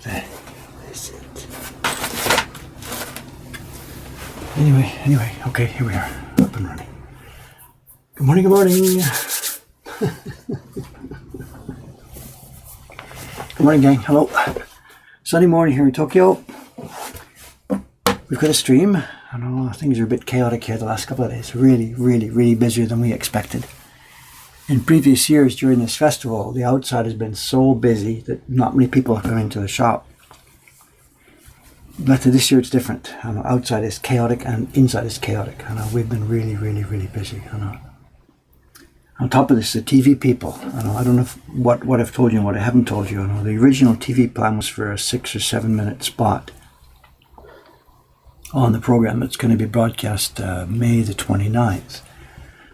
Is it? Anyway, okay, here we are, up and running. Good morning, good morning. Good morning, gang. Hello. Sunday morning here in Tokyo. We've got a stream. I know things are a bit chaotic here the last couple of days. Really busier than we expected. In previous years during this festival, the outside has been so busy that not many people have come into the shop. But this year it's different. I know outside is chaotic and inside is chaotic. I know we've been really busy. I know. On top of this, the TV people. I don't know what I've told you and what I haven't told you. The original TV plan was for a 6 or 7 minute spot on the program that's going to be broadcast May the 29th.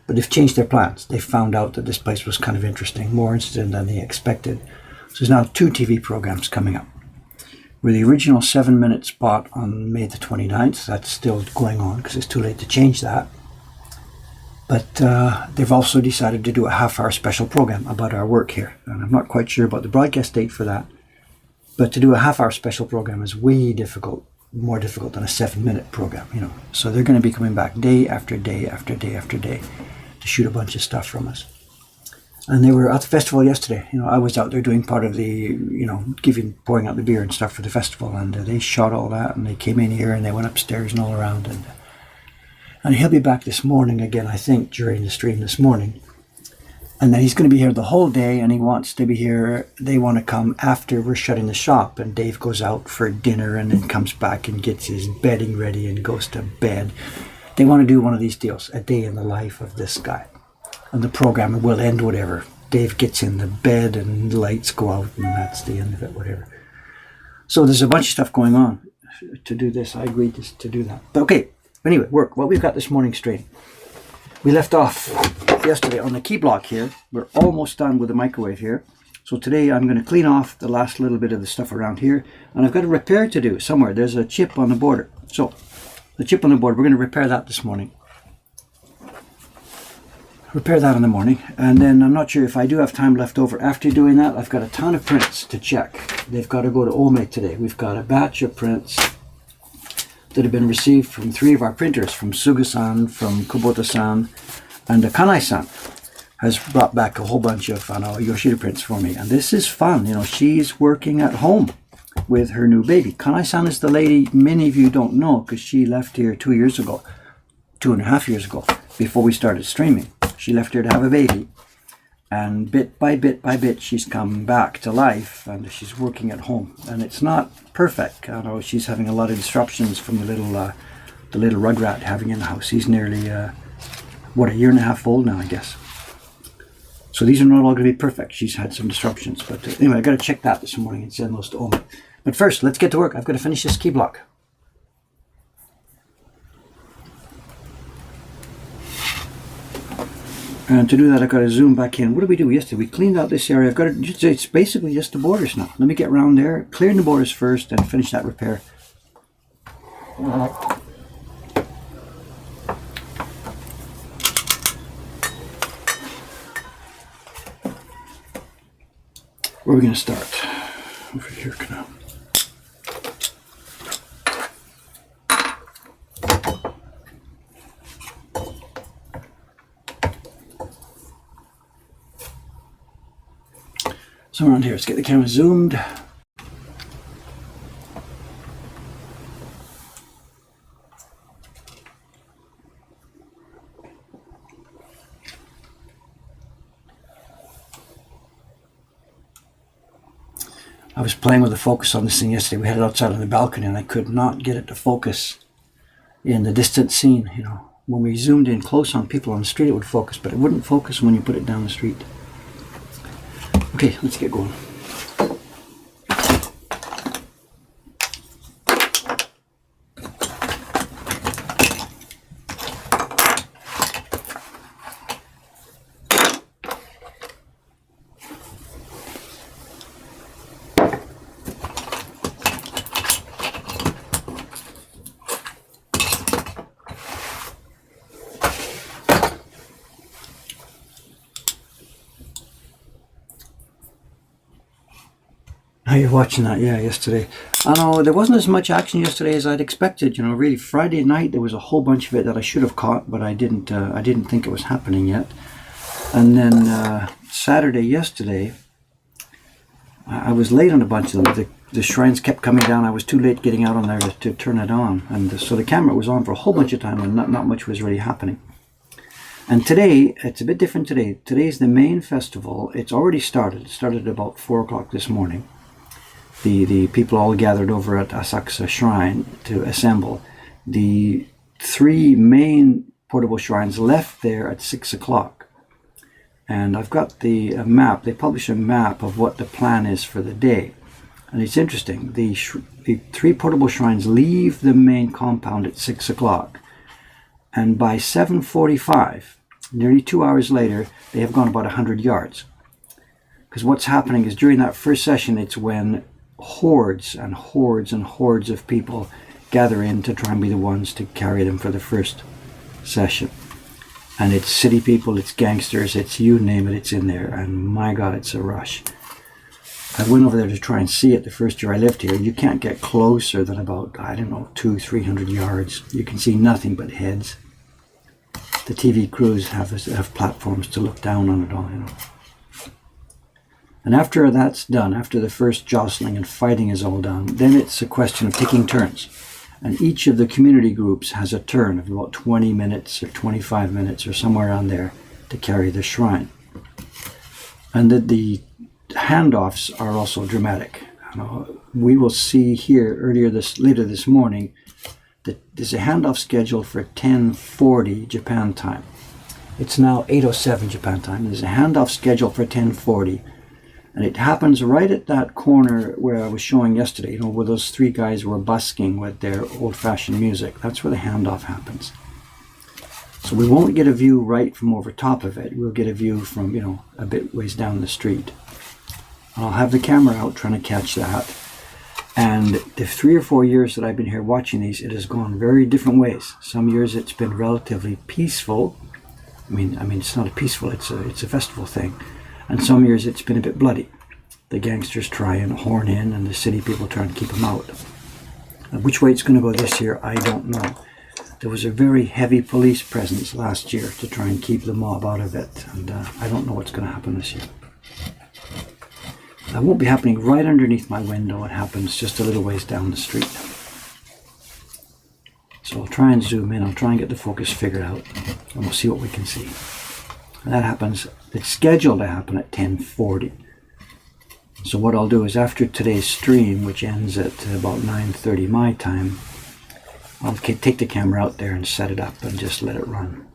But they've changed their plans. They found out that this place was kind of interesting, more interesting than they expected. So there's now 2 TV programs coming up. With the original 7 minute spot on May the 29th, that's still going on because it's too late to change that. But they've also decided to do a half-hour special program about our work here. And I'm not quite sure about the broadcast date for that. But to do a half-hour special program is way difficult, more difficult than a 7 minute program, So they're going to be coming back day after day after day after day to shoot a bunch of stuff from us. And they were at the festival yesterday. I was out there doing part of the, pouring out the beer and stuff for the festival. And they shot all that and they came in here and they went upstairs and all around. And he'll be back this morning again, I think, during the stream this morning. And then he's going to be here the whole day, and he wants to be here. They want to come after we're shutting the shop, and Dave goes out for dinner and then comes back and gets his bedding ready and goes to bed. They want to do one of these deals, a day in the life of this guy. And the program will end whatever. Dave gets in the bed and the lights go out, and that's the end of it, whatever. So there's a bunch of stuff going on to do this. I agreed to do that. But okay. Anyway, work. What we've got this morning straight. We left off yesterday on the key block here. We're almost done with the microwave here. So today I'm going to clean off the last little bit of the stuff around here. And I've got a repair to do somewhere. There's a chip on the border. So the chip on the board, we're going to repair that this morning. Repair that in the morning. And then I'm not sure if I do have time left over after doing that. I've got a ton of prints to check. They've got to go to Ome today. We've got a batch of prints that have been received from 3 of our printers, from Suga-san, from Kubota-san, and Kanai-san has brought back a whole bunch of Yoshida prints for me. And this is fun. She's working at home with her new baby. Kanai-san is the lady many of you don't know because she left here 2 years ago, 2.5 years ago, before we started streaming. She left here to have a baby. And bit by bit, she's come back to life and she's working at home. And it's not perfect. I know she's having a lot of disruptions from the little rugrat having in the house. He's nearly, a year and a half old now, I guess. So these are not all going to be perfect. She's had some disruptions. But anyway, I've got to check that this morning and send those to Ome. But first, let's get to work. I've got to finish this key block. And to do that, I've got to zoom back in. What did we do yesterday? We cleaned out this area. It's basically just the borders now. Let me get around there, clearing the borders first, and finish that repair. Where are we going to start? Over here, now. So around here, let's get the camera zoomed. I was playing with the focus on this thing yesterday. We had it outside on the balcony and I could not get it to focus in the distant scene. When we zoomed in close on people on the street, it would focus, but it wouldn't focus when you put it down the street. Okay, let's get going. you're watching that, yeah, yesterday. I know there wasn't as much action yesterday as I'd expected. You know, really, Friday night there was a whole bunch of it that I should have caught, but I didn't. I didn't think it was happening yet. And then Saturday, yesterday, I was late on a bunch of them. The shrines kept coming down. I was too late getting out on there to turn it on, and so the camera was on for a whole bunch of time, and not much was really happening. And today, it's a bit different today. Today's the main festival. It's already started. It started at about 4 o'clock this morning. The people all gathered over at Asakusa Shrine to assemble. The 3 main portable shrines left there at 6 o'clock. And I've got the map. They publish a map of what the plan is for the day. And it's interesting. The 3 portable shrines leave the main compound at 6 o'clock. And by 7:45, nearly 2 hours later, they have gone about 100 yards. Because what's happening is during that first session, it's when hordes and hordes and hordes of people gather in to try and be the ones to carry them for the first session. And it's city people, it's gangsters, it's you name it, it's in there. And my God, it's a rush. I went over there to try and see it the first year I lived here. You can't get closer than about, I don't know, 200-300 yards. You can see nothing but heads. The TV crews have platforms to look down on it all, you know. And after that's done, after the first jostling and fighting is all done, then it's a question of taking turns. And each of the community groups has a turn of about 20 minutes or 25 minutes or somewhere around there to carry the shrine. And the handoffs are also dramatic. We will see here later this morning that there's a handoff scheduled for 10:40 Japan time. It's now 8:07 Japan time. There's a handoff scheduled for 10:40. And it happens right at that corner where I was showing yesterday, you know, where those 3 guys were busking with their old-fashioned music. That's where the handoff happens. So we won't get a view right from over top of it. We'll get a view from, you know, a bit ways down the street. I'll have the camera out trying to catch that. And the 3 or 4 years that I've been here watching these, it has gone very different ways. Some years it's been relatively peaceful. I mean, it's not a peaceful, it's a festival thing. And some years it's been a bit bloody. The gangsters try and horn in, and the city people try and keep them out. Which way it's going to go this year, I don't know. There was a very heavy police presence last year to try and keep the mob out of it, and I don't know what's going to happen this year. That won't be happening right underneath my window. It happens just a little ways down the street. So I'll try and zoom in. I'll try and get the focus figured out, and we'll see what we can see. And that happens. It's scheduled to happen at 10:40. So what I'll do is after today's stream, which ends at about 9:30 my time, I'll take the camera out there and set it up and just let it run.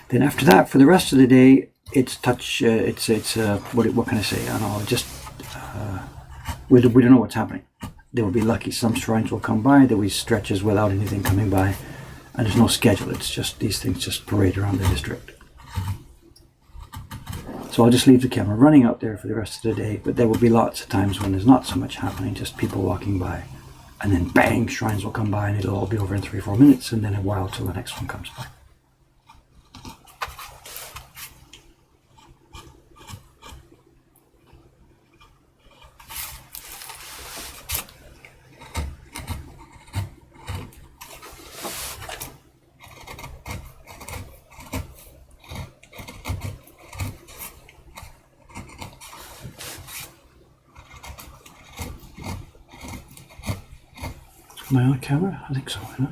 Then after that, for the rest of the day, it's what can I say? I don't know. Just we don't know what's happening. They will be lucky. Some shrines will come by. There will be stretches without anything coming by. And there's no schedule. It's just these things just parade around the district. So I'll just leave the camera running out there for the rest of the day, but there will be lots of times when there's not so much happening, just people walking by. And then bang, shrines will come by and it'll all be over in 3 or 4 minutes, and then a while till the next one comes by. Am I on camera? I think so, you know?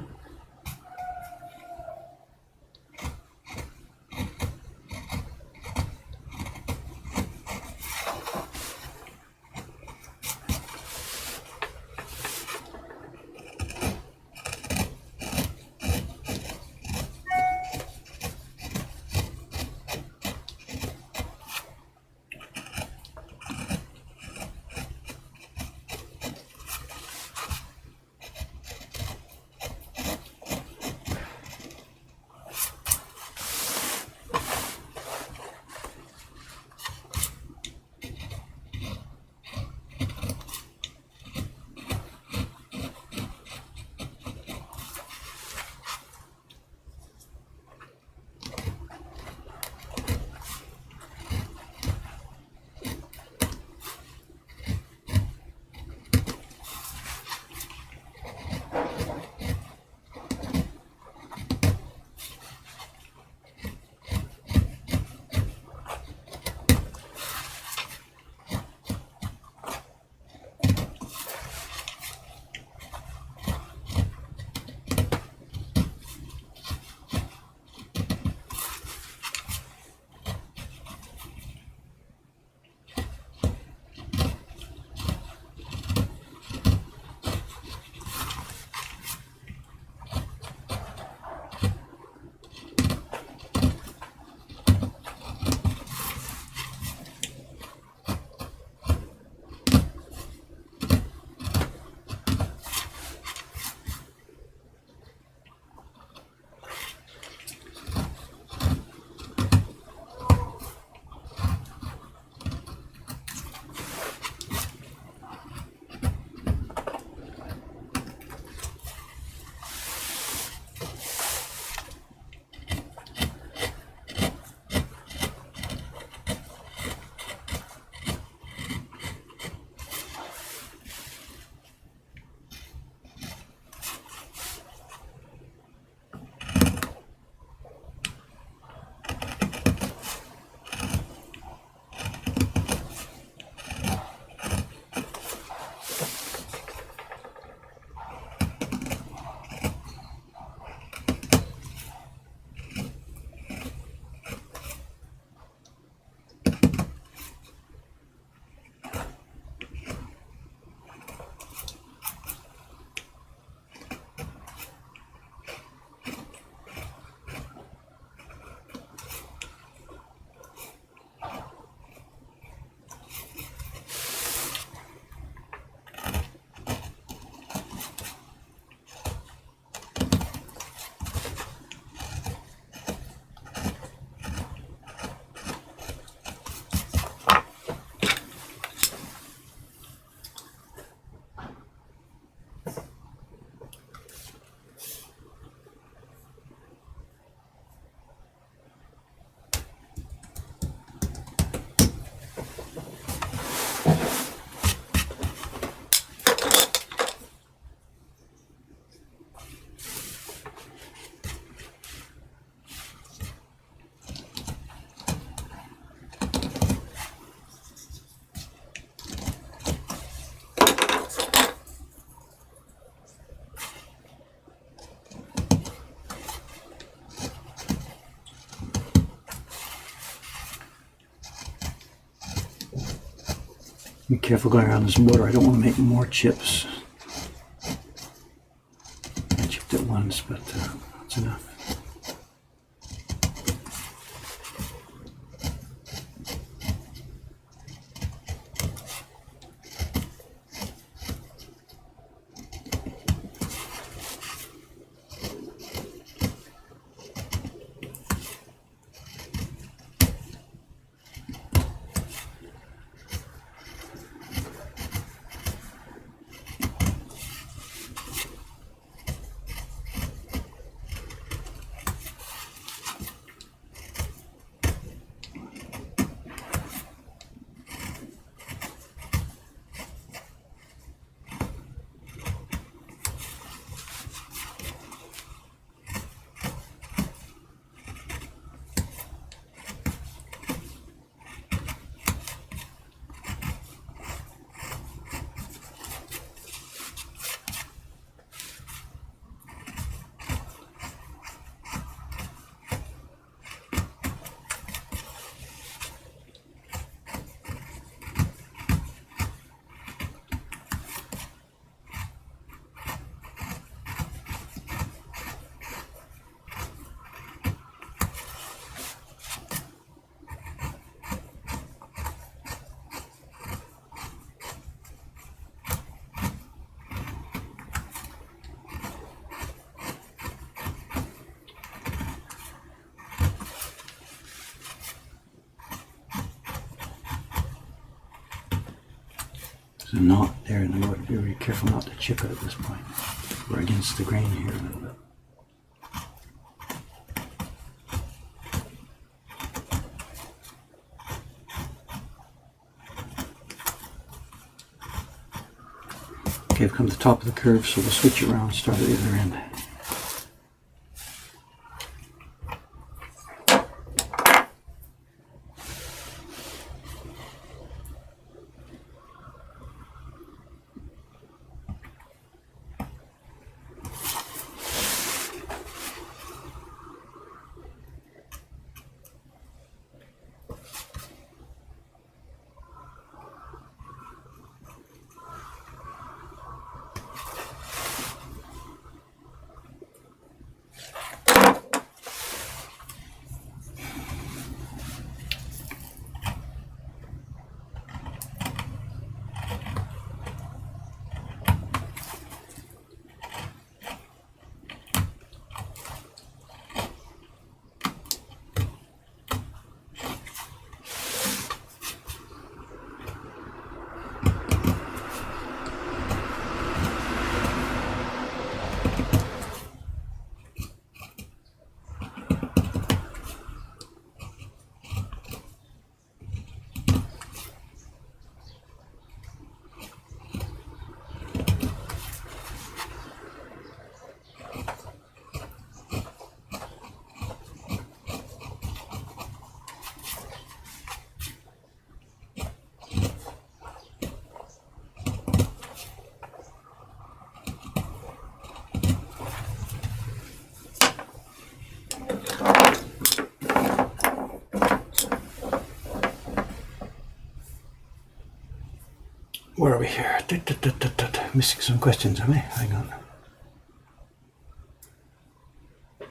Be careful going around this motor. I don't want to make more chips. I chipped it once, but that's enough. There's a knot there in the wood. Be very careful not to chip it at this point. We're against the grain here a little bit. Okay, I've come to the top of the curve, so we'll switch it around and start at the other end. Where are we here? Missing some questions, am I? Hang on. Do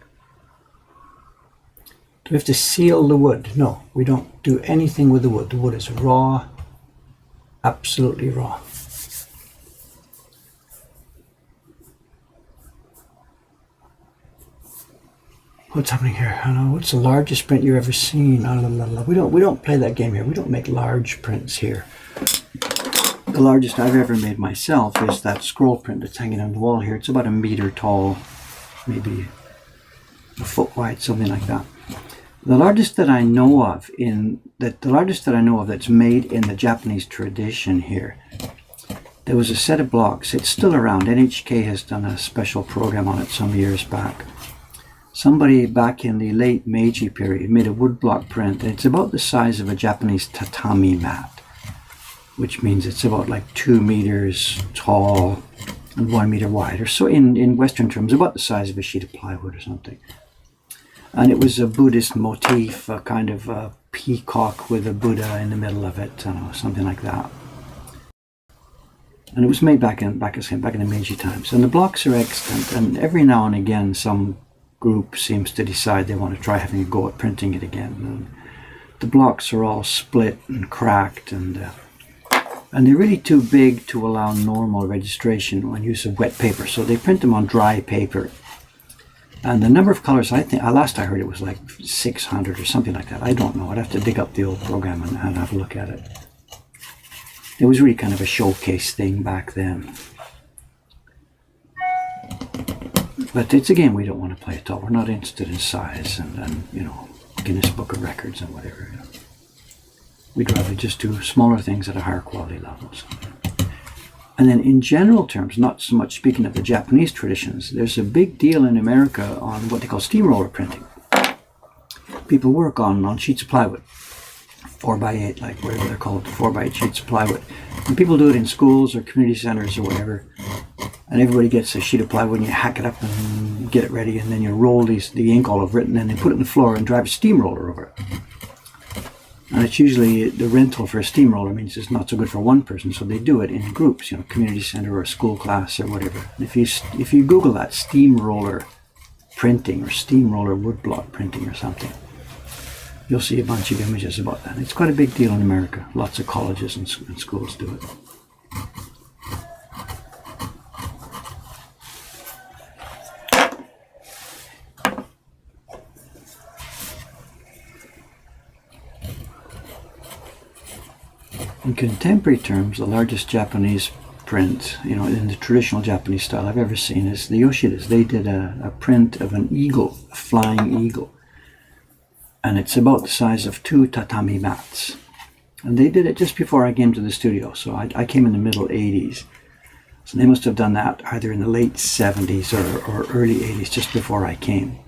we have to seal the wood? No, we don't do anything with the wood. The wood is raw, absolutely raw. What's happening here? I don't know. What's the largest print you've ever seen? We don't play that game here. We don't make large prints here. The largest I've ever made myself is that scroll print that's hanging on the wall here. It's about a meter tall, maybe a foot wide, something like that. The largest that I know of that's made in the Japanese tradition here. There was a set of blocks. It's still around. NHK has done a special program on it some years back. Somebody back in the late Meiji period made a woodblock print. It's about the size of a Japanese tatami mat, which means it's about like 2 meters tall and 1 meter wide, or so in Western terms, about the size of a sheet of plywood or something. And it was a Buddhist motif, a kind of a peacock with a Buddha in the middle of it, I don't know, something like that. And it was made back in the Meiji times. And the blocks are extant, and every now and again some group seems to decide they want to try having a go at printing it again. And the blocks are all split and cracked, and they're really too big to allow normal registration when use of wet paper. So they print them on dry paper. And the number of colors, I think, last I heard it was like 600 or something like that. I don't know. I'd have to dig up the old program and have a look at it. It was really kind of a showcase thing back then. But it's a game we don't want to play at all. We're not interested in size and you know, Guinness Book of Records and whatever. We'd rather just do smaller things at a higher quality level. And then in general terms, not so much speaking of the Japanese traditions, there's a big deal in America on what they call steamroller printing. People work on sheets of plywood. 4x8, like whatever they're called, 4x8 sheets of plywood. And people do it in schools or community centers or whatever. And everybody gets a sheet of plywood and you hack it up and get it ready, and then you roll the ink all over it, and then they put it on the floor and drive a steamroller over it. And it's usually the rental for a steamroller means it's not so good for one person, so they do it in groups, you know, community center or a school class or whatever. And if you Google that, steamroller printing or steamroller woodblock printing or something, you'll see a bunch of images about that. It's quite a big deal in America. Lots of colleges and schools do it. In contemporary terms, the largest Japanese print, you know, in the traditional Japanese style I've ever seen is the Yoshidas. They did a print of an eagle, a flying eagle. And it's about the size of 2 tatami mats. And they did it just before I came to the studio. So I came in the middle 80s. So they must have done that either in the late 70s or early 80s, just before I came.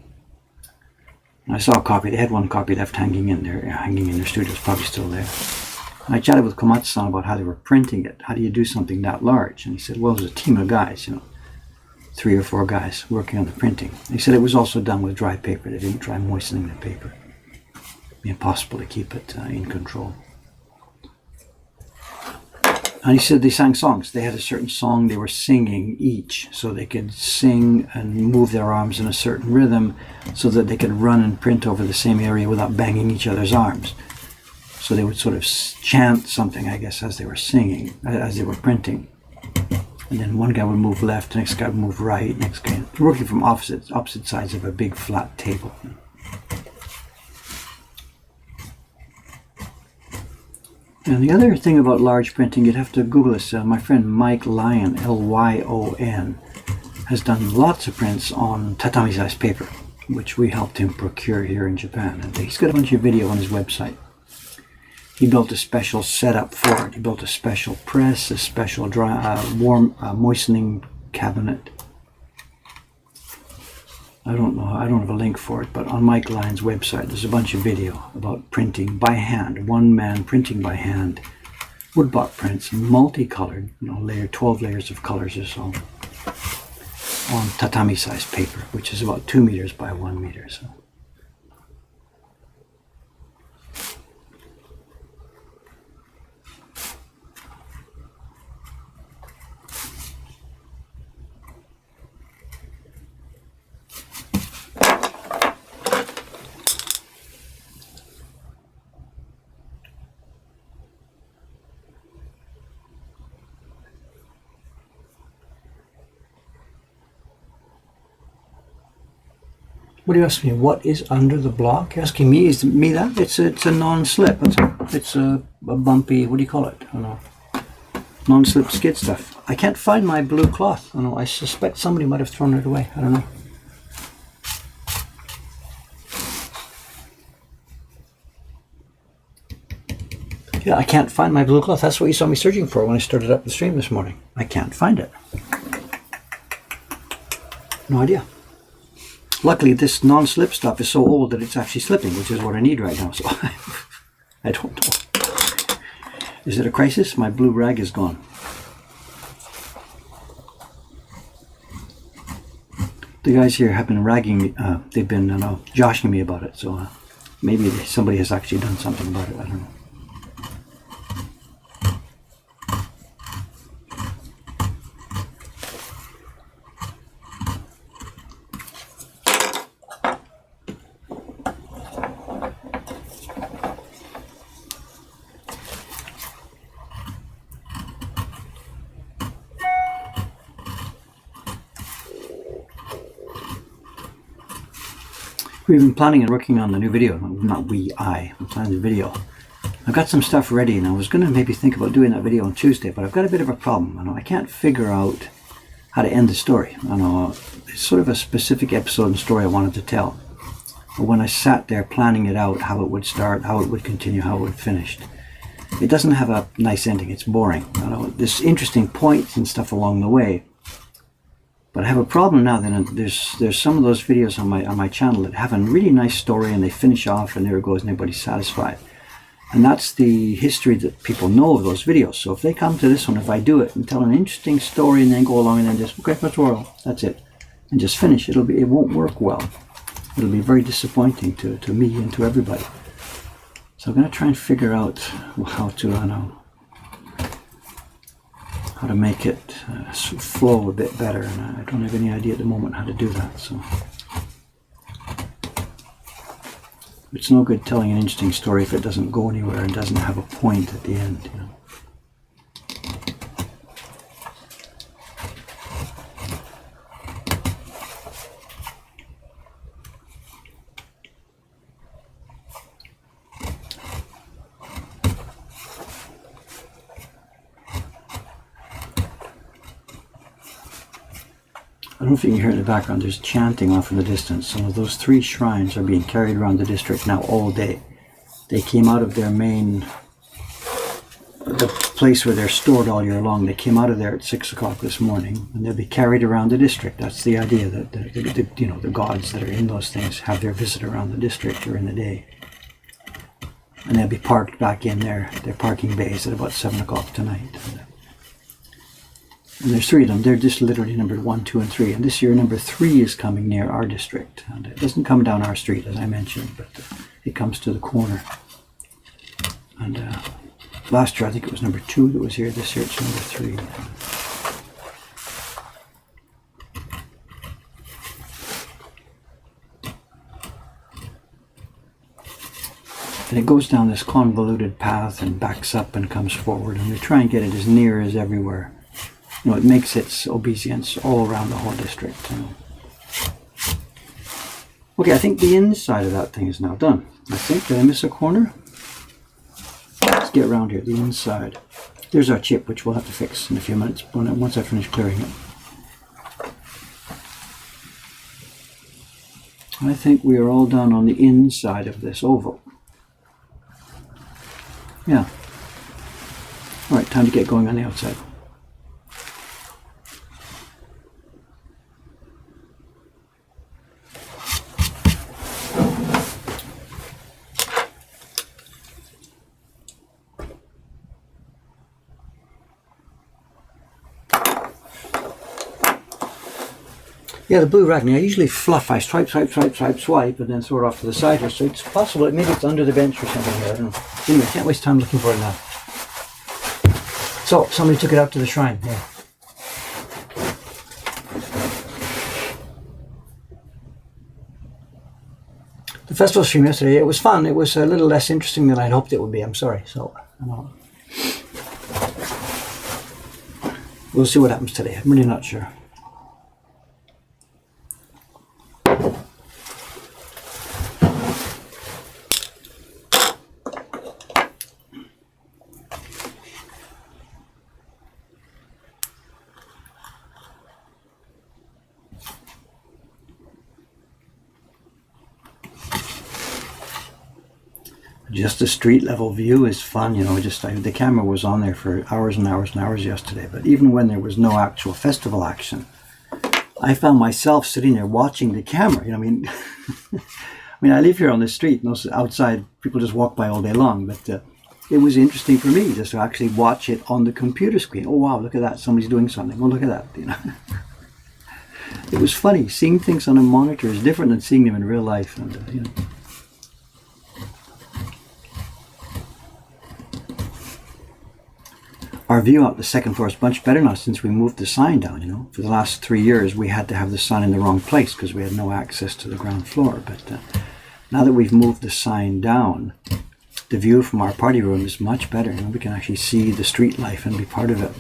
And I saw a copy. They had one copy left hanging in their studio. It's probably still there. And I chatted with Komatsu-san about how they were printing it. How do you do something that large? And he said, well, it was a team of guys, you know, 3 or 4 guys working on the printing. He said it was also done with dry paper. They didn't try moistening the paper. It'd be impossible to keep it in control. And he said they sang songs. They had a certain song they were singing each, so they could sing and move their arms in a certain rhythm so that they could run and print over the same area without banging each other's arms. So they would sort of chant something, I guess, as they were singing, as they were printing. And then one guy would move left, the next guy would move right, next guy, working from opposite sides of a big flat table. And the other thing about large printing, you'd have to Google this. My friend Mike Lyon, Lyon, has done lots of prints on tatami-sized paper, which we helped him procure here in Japan. And he's got a bunch of video on his website. He built a special setup for it. He built a special press, a special warm moistening cabinet. I don't know, I don't have a link for it, but on Mike Lyon's website there's a bunch of video about printing by hand, one man printing by hand, woodblock prints, multicolored, you know, 12 layers of colors or so, on tatami-sized paper, which is about 2 meters by 1 meter. So. What are you asking me? What is under the block? You're asking me? Is me that? It's a non-slip. It's a bumpy. What do you call it? I don't know. Non-slip skid stuff. I can't find my blue cloth. I don't know. I suspect somebody might have thrown it away. I don't know. Yeah, I can't find my blue cloth. That's what you saw me searching for when I started up the stream this morning. I can't find it. No idea. Luckily, this non-slip stuff is so old that it's actually slipping, which is what I need right now. So I don't know. Is it a crisis? My blue rag is gone. The guys here have been ragging me. They've been joshing me about it. So maybe somebody has actually done something about it. I don't know. We've been planning and working on the new video. Not we, I'm planning the video. I've got some stuff ready, and I was going to maybe think about doing that video on Tuesday, but I've got a bit of a problem. I can't figure out how to end the story. It's sort of a specific episode and story I wanted to tell. But when I sat there planning it out, how it would start, how it would continue, how it would finish, it doesn't have a nice ending. It's boring. There's interesting points and stuff along the way. But I have a problem now that there's some of those videos on my channel that have a really nice story and they finish off and there it goes and everybody's satisfied. And that's the history that people know of those videos. So if they come to this one, if I do it and tell an interesting story and then go along and then just, okay, that's it, and just finish, it won't work well. It'll be very disappointing to me and to everybody. So I'm going to try and figure out how to make it flow a bit better, and I don't have any idea at the moment how to do that. So it's no good telling an interesting story if it doesn't go anywhere and doesn't have a point at the end, I don't know if you can hear it in the background, there's chanting off in the distance. Some of those 3 shrines are being carried around the district now all day. They came out of their the place where they're stored all year long. They came out of there at 6 o'clock this morning, and they'll be carried around the district. That's the idea, that the gods that are in those things have their visit around the district during the day. And they'll be parked back in their parking bays at about 7 o'clock tonight. And there's 3 of them. They're just literally numbered 1, 2, and 3. And this year, number 3 is coming near our district. And it doesn't come down our street, as I mentioned, but it comes to the corner. And last year, I think it was number 2 that was here. This year, it's number 3. And it goes down this convoluted path and backs up and comes forward. And we try and get it as near as everywhere. It makes its obeisance all around the whole district. Okay, I think the inside of that thing is now done. Did I miss a corner? Let's get around here, the inside. There's our chip, which we'll have to fix in a few minutes once I finish clearing it. I think we are all done on the inside of this oval. Yeah. All right, time to get going on the outside. Yeah, the blue rag. I usually fluff. I swipe, and then throw it off to the side here. So it's possible that maybe it's under the bench or something here. I don't know. Anyway, I can't waste time looking for it now. So, somebody took it out to the shrine. Yeah. The festival stream yesterday, it was fun. It was a little less interesting than I'd hoped it would be. I'm sorry. So, we'll see what happens today. I'm really not sure. Just a street level view is fun, the camera was on there for hours and hours and hours yesterday, but even when there was no actual festival action, I found myself sitting there watching the camera. I live here on the street, and outside people just walk by all day long, but it was interesting for me just to actually watch it on the computer screen. Oh wow, look at that, somebody's doing something. Oh, look at that, It was funny. Seeing things on a monitor is different than seeing them in real life, and Our view out the second floor is much better now since we moved the sign down, For the last 3 years, we had to have the sign in the wrong place because we had no access to the ground floor. But now that we've moved the sign down, the view from our party room is much better. We can actually see the street life and be part of it.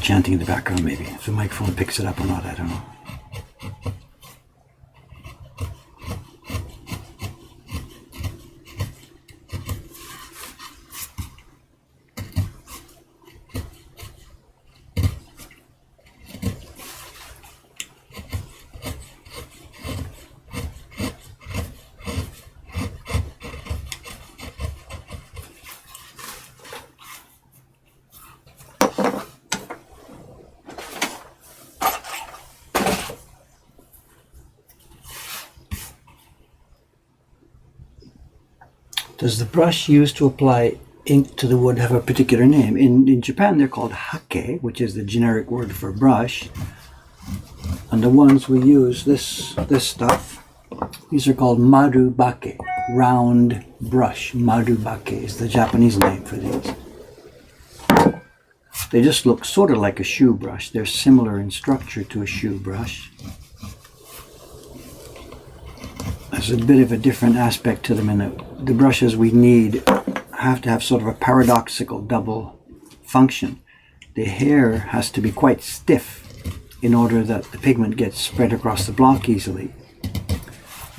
chanting in the background maybe. If the microphone picks it up or not, I don't know. Does the brush used to apply ink to the wood have a particular name? In Japan, they're called hake, which is the generic word for brush. And the ones we use, this stuff, these are called marubake, round brush. Marubake is the Japanese name for these. They just look sort of like a shoe brush. They're similar in structure to a shoe brush. There's a bit of a different aspect to them in that the brushes we need have to have sort of a paradoxical double function. The hair has to be quite stiff in order that the pigment gets spread across the block easily.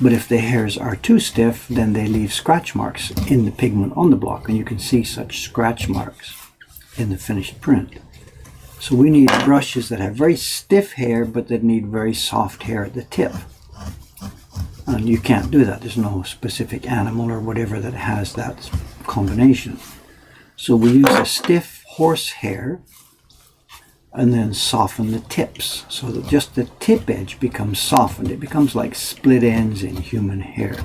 But if the hairs are too stiff, then they leave scratch marks in the pigment on the block, and you can see such scratch marks in the finished print. So we need brushes that have very stiff hair but that need very soft hair at the tip. And you can't do that. There's no specific animal or whatever that has that combination. So we use a stiff horse hair and then soften the tips so that just the tip edge becomes softened. It becomes like split ends in human hair.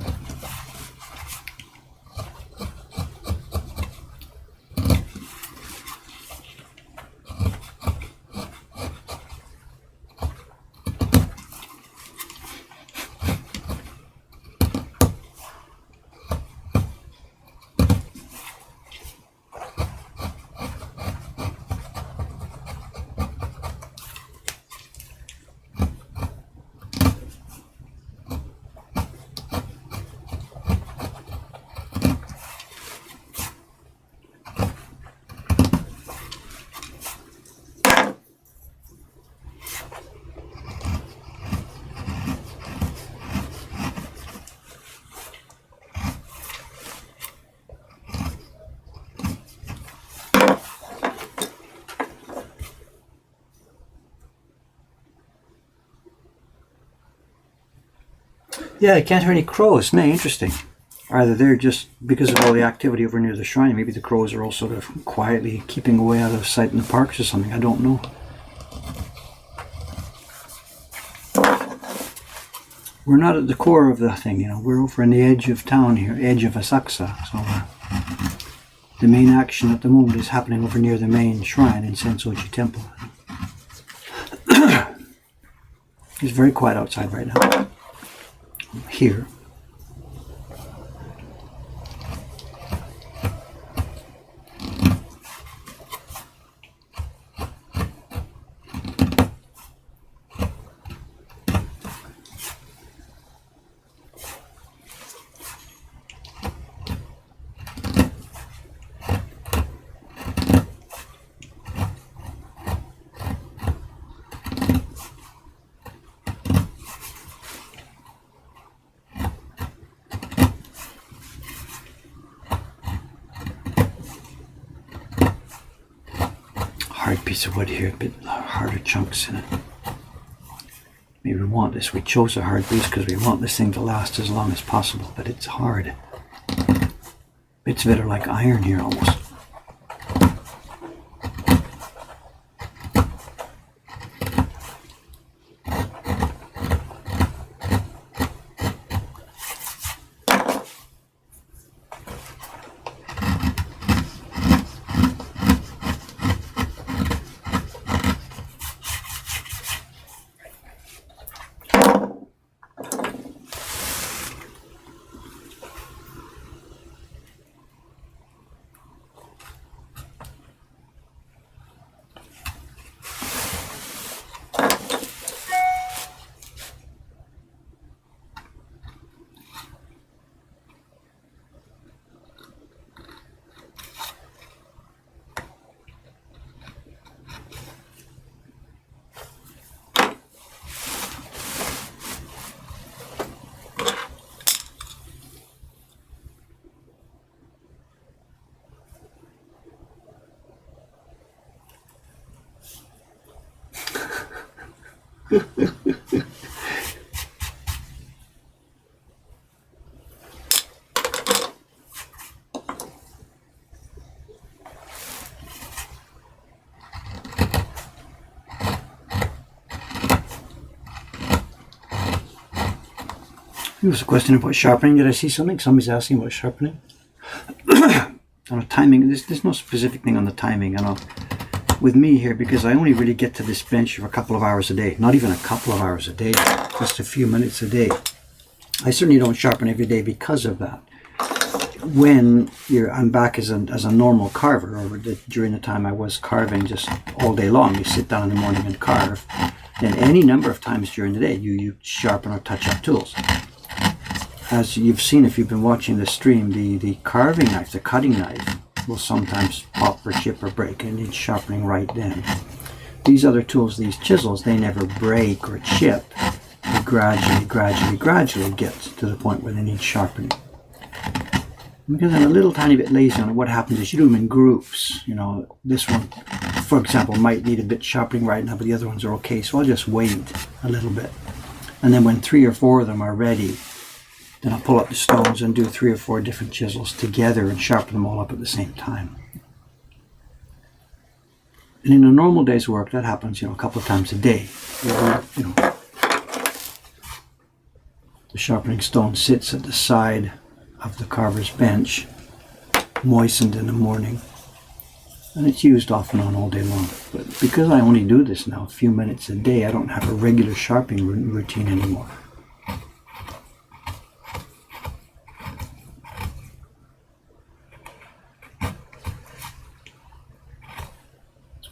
Yeah, I can't hear any crows. Nay, interesting. Either they're just, because of all the activity over near the shrine, maybe the crows are all sort of quietly keeping away out of sight in the parks or something. I don't know. We're not at the core of the thing, you know. We're over on the edge of town here, edge of Asakusa. So the main action at the moment is happening over near the main shrine in Sensoji Temple. It's very quiet outside right now. Here. Hard piece of wood here, a bit harder chunks in it. Maybe we want this. We chose a hard piece because we want this thing to last as long as possible, but it's hard. Bits of it are like iron here almost. There was a question about sharpening. Did I see something? Somebody's asking about sharpening. On timing, there's no specific thing on the timing. I know with me here, because I only really get to this bench for a couple of hours a day, not even a couple of hours a day, just a few minutes a day. I certainly don't sharpen every day because of that. When I'm back as a normal carver, or during the time I was carving just all day long, you sit down in the morning and carve, then any number of times during the day you sharpen or touch up tools. As you've seen if you've been watching the stream, the carving knife, the cutting knife, will sometimes pop or chip or break and need sharpening right then. These other tools, these chisels, they never break or chip. They gradually get to the point where they need sharpening. Because I'm a little tiny bit lazy on it, what happens is you do them in groups. You know, this one, for example, might need a bit sharpening right now, but the other ones are okay. So I'll just wait a little bit. And then when 3 or 4 of them are ready, then I'll pull up the stones and do 3 or 4 different chisels together and sharpen them all up at the same time. And in a normal day's work, that happens, a couple of times a day. The sharpening stone sits at the side of the carver's bench, moistened in the morning, and it's used off and on all day long. But because I only do this now a few minutes a day, I don't have a regular sharpening routine anymore.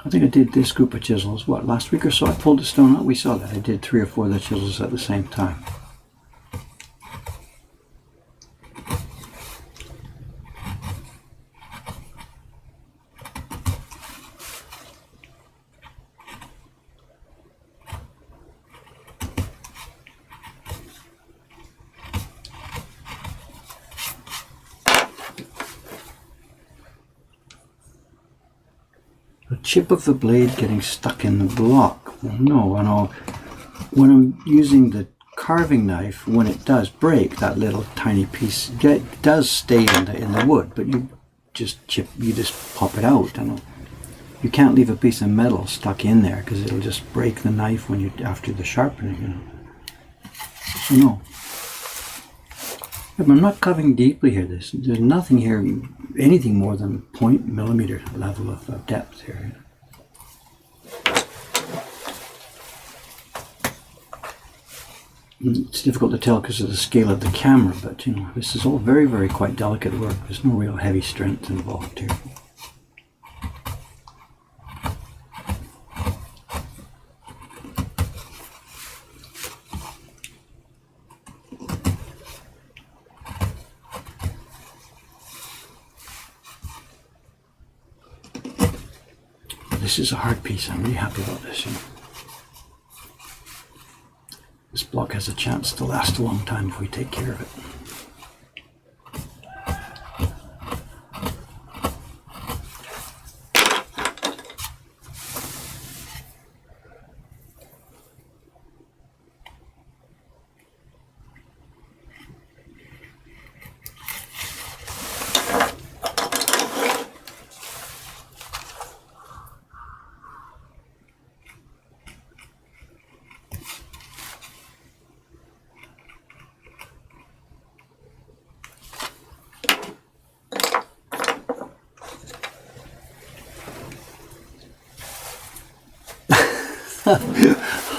I think I did this group of chisels, last week or so? I pulled the stone out, we saw that. I did 3 or 4 of the chisels at the same time. A chip of the blade getting stuck in the block. Well, no, I know when I'm using the carving knife, when it does break, that little tiny piece does stay in the wood, but you just pop it out. I know you can't leave a piece of metal stuck in there because it'll just break the knife after the sharpening. So no. I'm not cutting deeply here. There's nothing here, anything more than 0.0 level of depth here. It's difficult to tell because of the scale of the camera, but this is all very, very quite delicate work. There's no real heavy strength involved here. This is a hard piece. I'm really happy about this. This block has a chance to last a long time if we take care of it.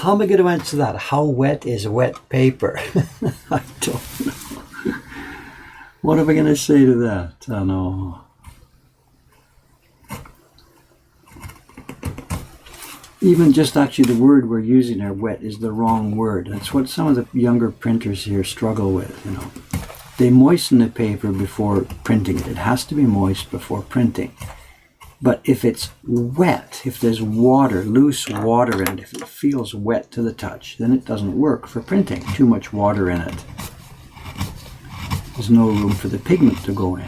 How am I going to answer that? How wet is wet paper? I don't know. What am I going to say to that? I don't know. Even just actually the word we're using there, wet, is the wrong word. That's what some of the younger printers here struggle with, They moisten the paper before printing it. It has to be moist before printing. But if it's wet, if there's water, loose water in it, if it feels wet to the touch, then it doesn't work for printing. Too much water in it. There's no room for the pigment to go in.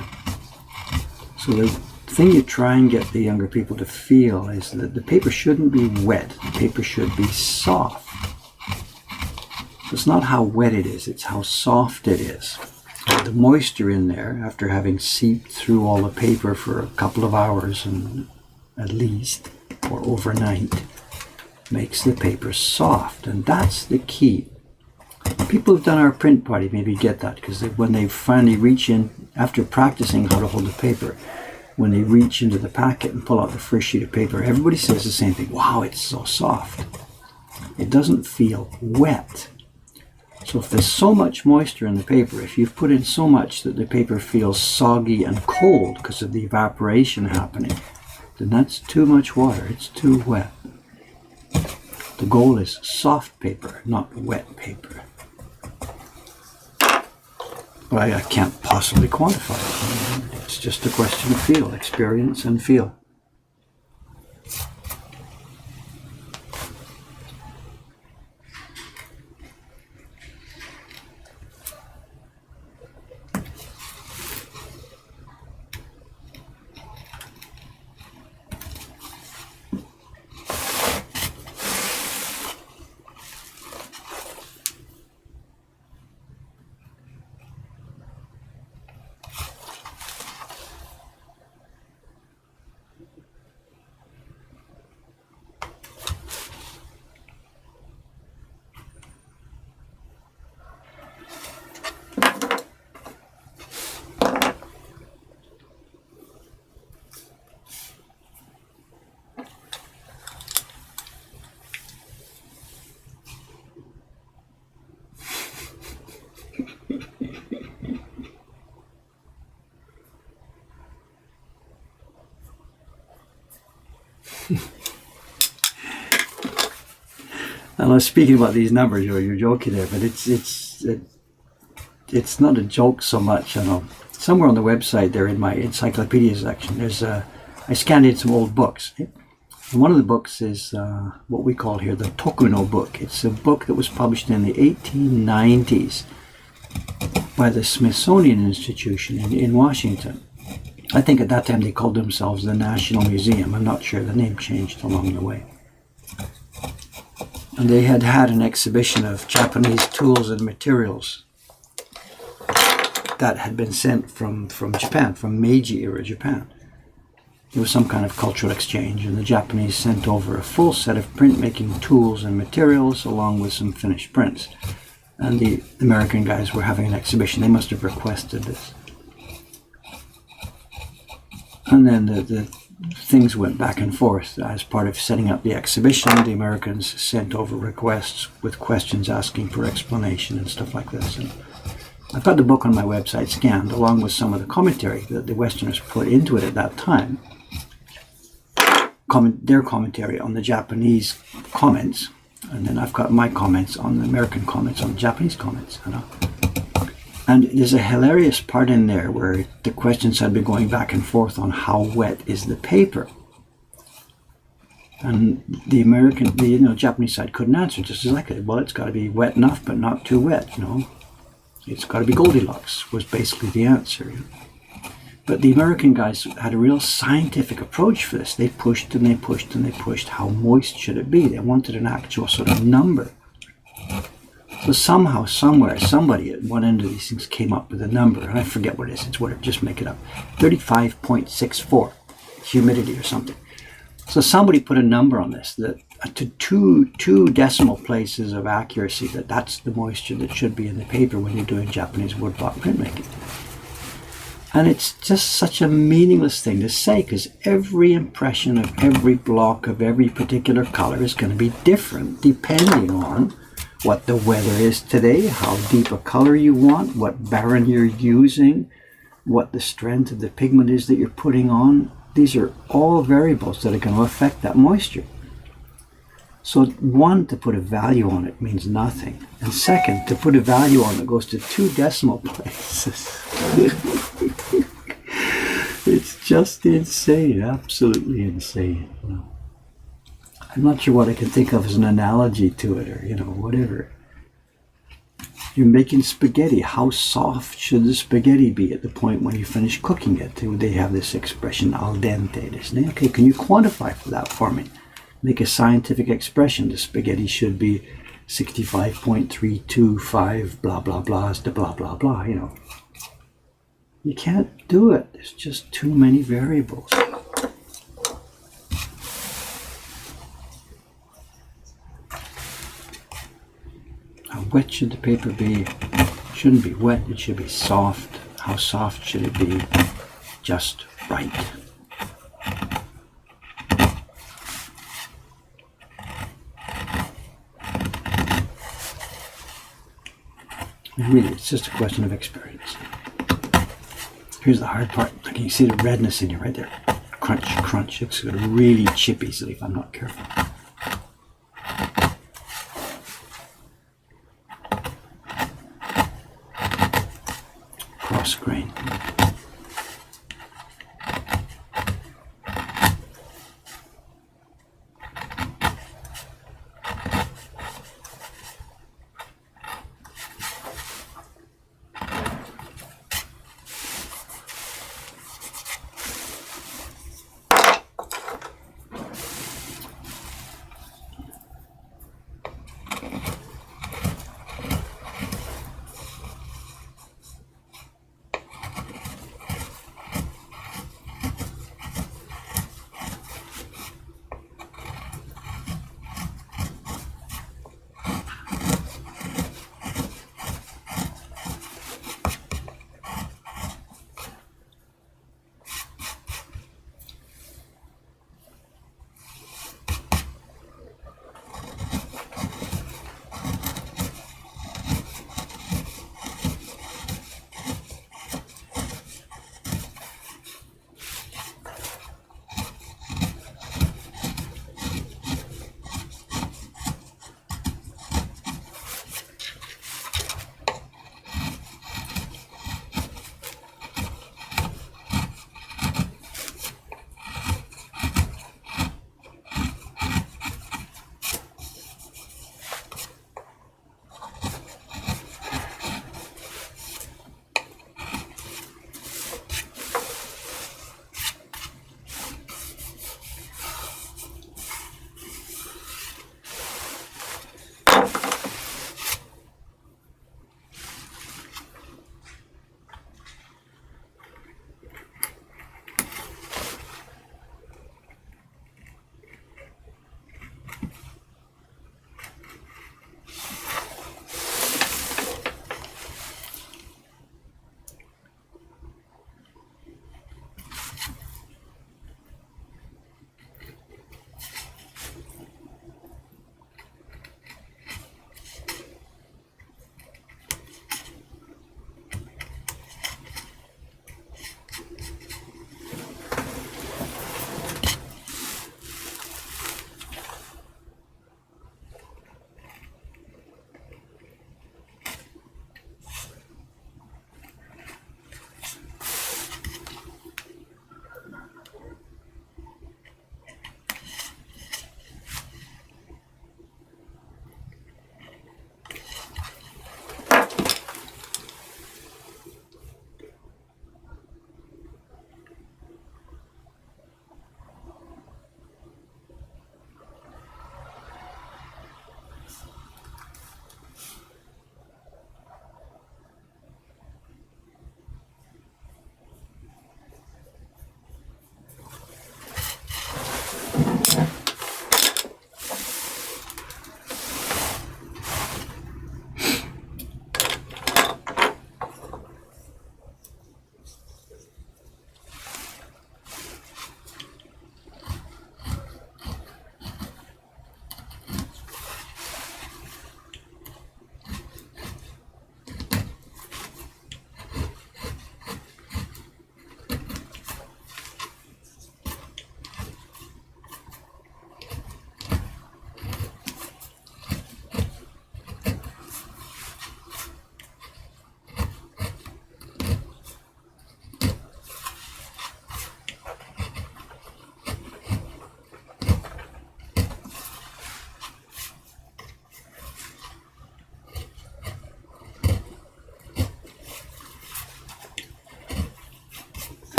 So the thing you try and get the younger people to feel is that the paper shouldn't be wet. The paper should be soft. So it's not how wet it is, it's how soft it is. The moisture in there, after having seeped through all the paper for a couple of hours and at least, or overnight, makes the paper soft. And that's the key. People who've done our print party maybe get that, because when they finally reach in, after practicing how to hold the paper, when they reach into the packet and pull out the first sheet of paper, everybody says the same thing. Wow, it's so soft. It doesn't feel wet. So if there's so much moisture in the paper, if you've put in so much that the paper feels soggy and cold because of the evaporation happening, then that's too much water. It's too wet. The goal is soft paper, not wet paper. But I can't possibly quantify it. It's just a question of feel, experience and feel. And I was speaking about these numbers, you're joking there, but it's not a joke so much. I know somewhere on the website there in my encyclopedia section, I scanned in some old books. And one of the books is what we call here the Tokuno book. It's a book that was published in the 1890s by the Smithsonian Institution in Washington. I think at that time they called themselves the National Museum. I'm not sure, the name changed along the way. And they had an exhibition of Japanese tools and materials that had been sent from Japan, from Meiji era Japan. There was some kind of cultural exchange, and the Japanese sent over a full set of printmaking tools and materials along with some finished prints. And the American guys were having an exhibition. They must have requested this. And then the things went back and forth. As part of setting up the exhibition, the Americans sent over requests with questions asking for explanation and stuff like this. And I've got the book on my website scanned, along with some of the commentary that the Westerners put into it at that time. Their commentary on the Japanese comments, and then I've got my comments on the American comments on the Japanese comments. You know? And there's a hilarious part in there where the questions had been going back and forth on how wet is the paper. And the Japanese side couldn't answer just exactly. Well, it's got to be wet enough, but not too wet, you know. It's got to be Goldilocks, was basically the answer. You know? But the American guys had a real scientific approach for this. They pushed and they pushed and they pushed. How moist should it be? They wanted an actual sort of number. So somehow, somewhere, somebody at one end of these things came up with a number, and I forget what it is. It's whatever, just make it up. 35.64 humidity or something. So somebody put a number on this that to two decimal places of accuracy, that's the moisture that should be in the paper when you're doing Japanese woodblock printmaking. And it's just such a meaningless thing to say, because every impression of every block of every particular color is going to be different depending on what the weather is today, how deep a color you want, what baron you're using, what the strength of the pigment is that you're putting on. These are all variables that are going to affect that moisture. So one, to put a value on it means nothing. And second, to put a value on it goes to two decimal places. It's just insane, absolutely insane. You know. I'm not sure what I can think of as an analogy to it, or, you know, whatever. You're making spaghetti. How soft should the spaghetti be at the point when you finish cooking it? They have this expression, al dente. Isn't it? Okay, can you quantify for that for me? Make a scientific expression. The spaghetti should be 65.325 blah blah blahs to blah blah blah, you know. You can't do it. There's just too many variables. How wet should the paper be? It shouldn't be wet, it should be soft. How soft should it be? Just right. Really, it's just a question of experience. Here's the hard part. Can you see the redness in here right there? Crunch, crunch. It's going to really chip easily if I'm not careful. Cross grain.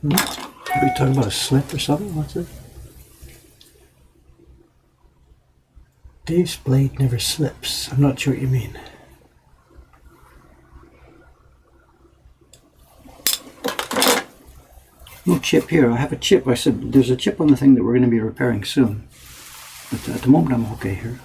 Are we talking about a slip or something? What's it? Dave's blade never slips. I'm not sure what you mean. No chip here. I have a chip. I said there's a chip on the thing that we're going to be repairing soon. But at the moment I'm okay here.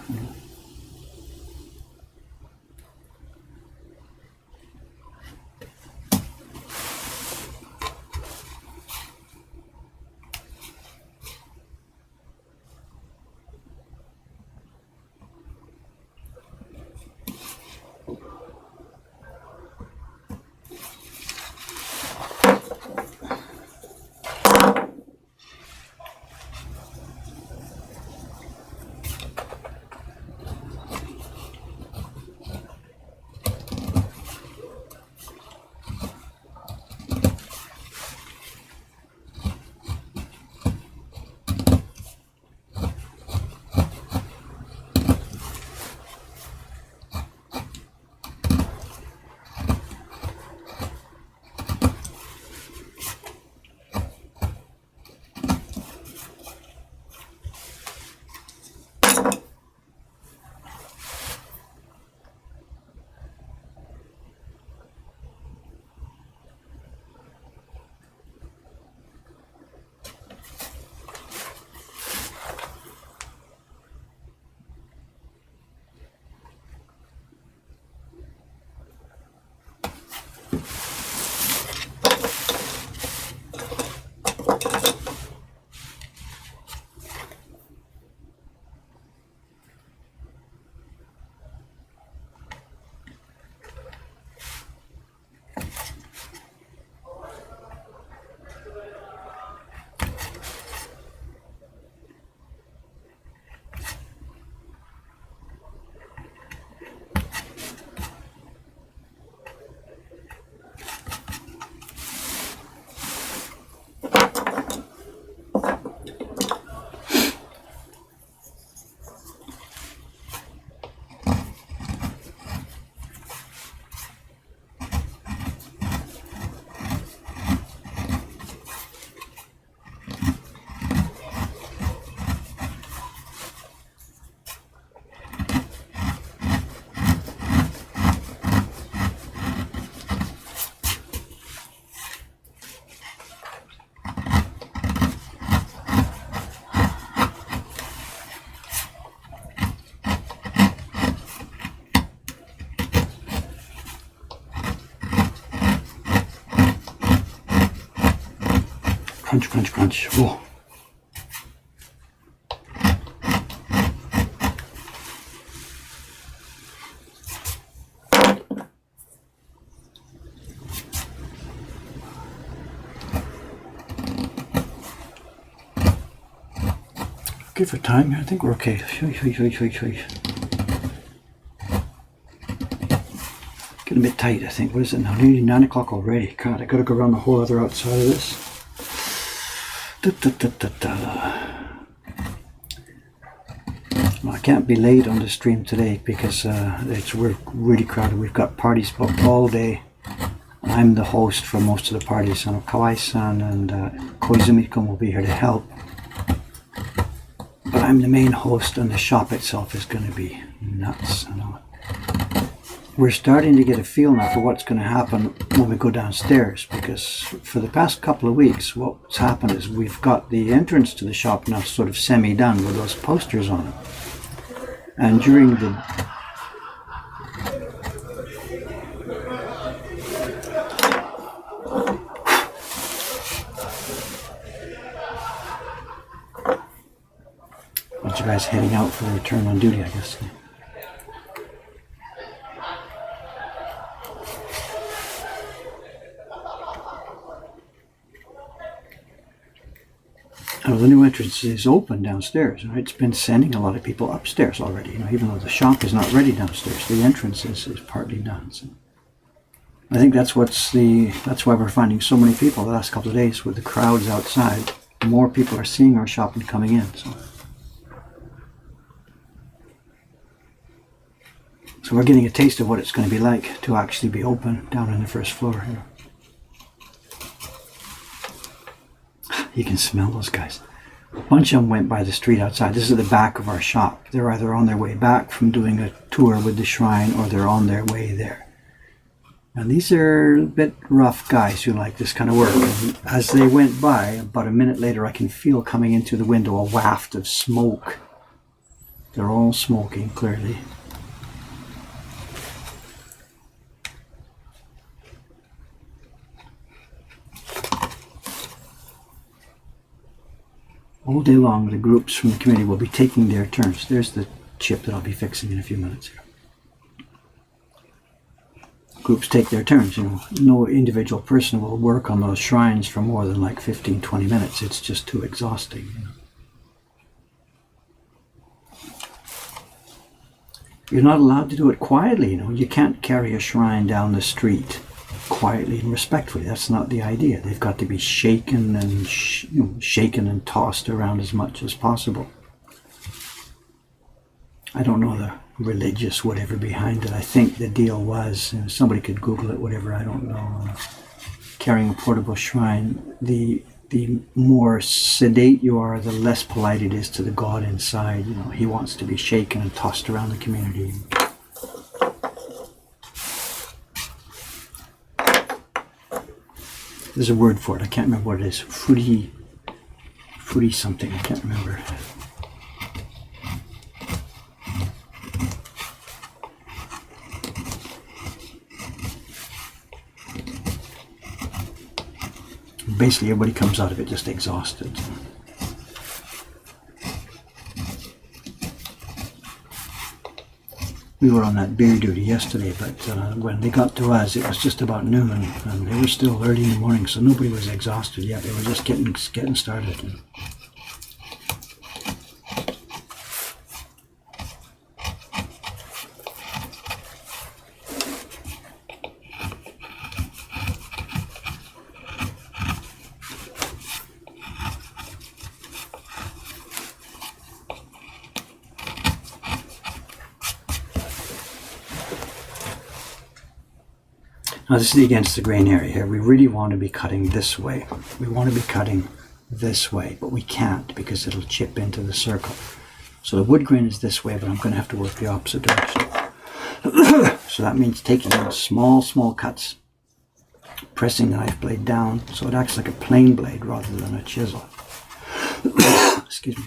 Crunch, crunch, crunch. Oh. Okay for time, I think we're okay. Getting a bit tight, I think. What is it now? Nearly 9 o'clock already. God, I gotta go around the whole other outside of this. Well, I can't be late on the stream today because we're really crowded. We've got parties booked all day. I'm the host for most of the parties. I know Kawai-san and Koizumi-kun will be here to help. But I'm the main host, and the shop itself is going to be nuts. I know. We're starting to get a feel now for what's going to happen when we go downstairs, because for the past couple of weeks what's happened is we've got the entrance to the shop now sort of semi-done with those posters on it. And during the bunch of guys heading out for the return on duty, I guess. The new entrance is open downstairs. Right? It's been sending a lot of people upstairs already. Even though the shop is not ready downstairs, the entrance is partly done. So I think that's why we're finding so many people the last couple of days with the crowds outside. More people are seeing our shop and coming in. So we're getting a taste of what it's going to be like to actually be open down on the first floor here. You can smell those guys. A bunch of them went by the street outside. This is the back of our shop. They're either on their way back from doing a tour with the shrine or they're on their way there. And these are a bit rough guys who like this kind of work. And as they went by, about a minute later, I can feel coming into the window a waft of smoke. They're all smoking, clearly. All day long, the groups from the committee will be taking their turns. There's the chip that I'll be fixing in a few minutes here. Groups take their turns, you know. No individual person will work on those shrines for more than like 15, 20 minutes. It's just too exhausting, you know. You're not allowed to do it quietly, you know. You can't carry a shrine down the street quietly and respectfully. That's not the idea. They've got to be shaken and shaken and tossed around as much as possible. I don't know the religious whatever behind it. I think the deal was, somebody could Google it, whatever, I don't know. Carrying a portable shrine, the more sedate you are, the less polite it is to the god inside. You know, he wants to be shaken and tossed around the community. There's a word for it. I can't remember what it is. Fruity something. I can't remember. Basically, everybody comes out of it just exhausted. We were on that beer duty yesterday, but when they got to us, it was just about noon, and they were still early in the morning, so nobody was exhausted yet. They were just getting started. Now this is against the grain area here. We really want to be cutting this way. We want to be cutting this way, but we can't because it'll chip into the circle. So the wood grain is this way, but I'm going to have to work the opposite direction. So that means taking small cuts, pressing the knife blade down so it acts like a plane blade rather than a chisel. Excuse me.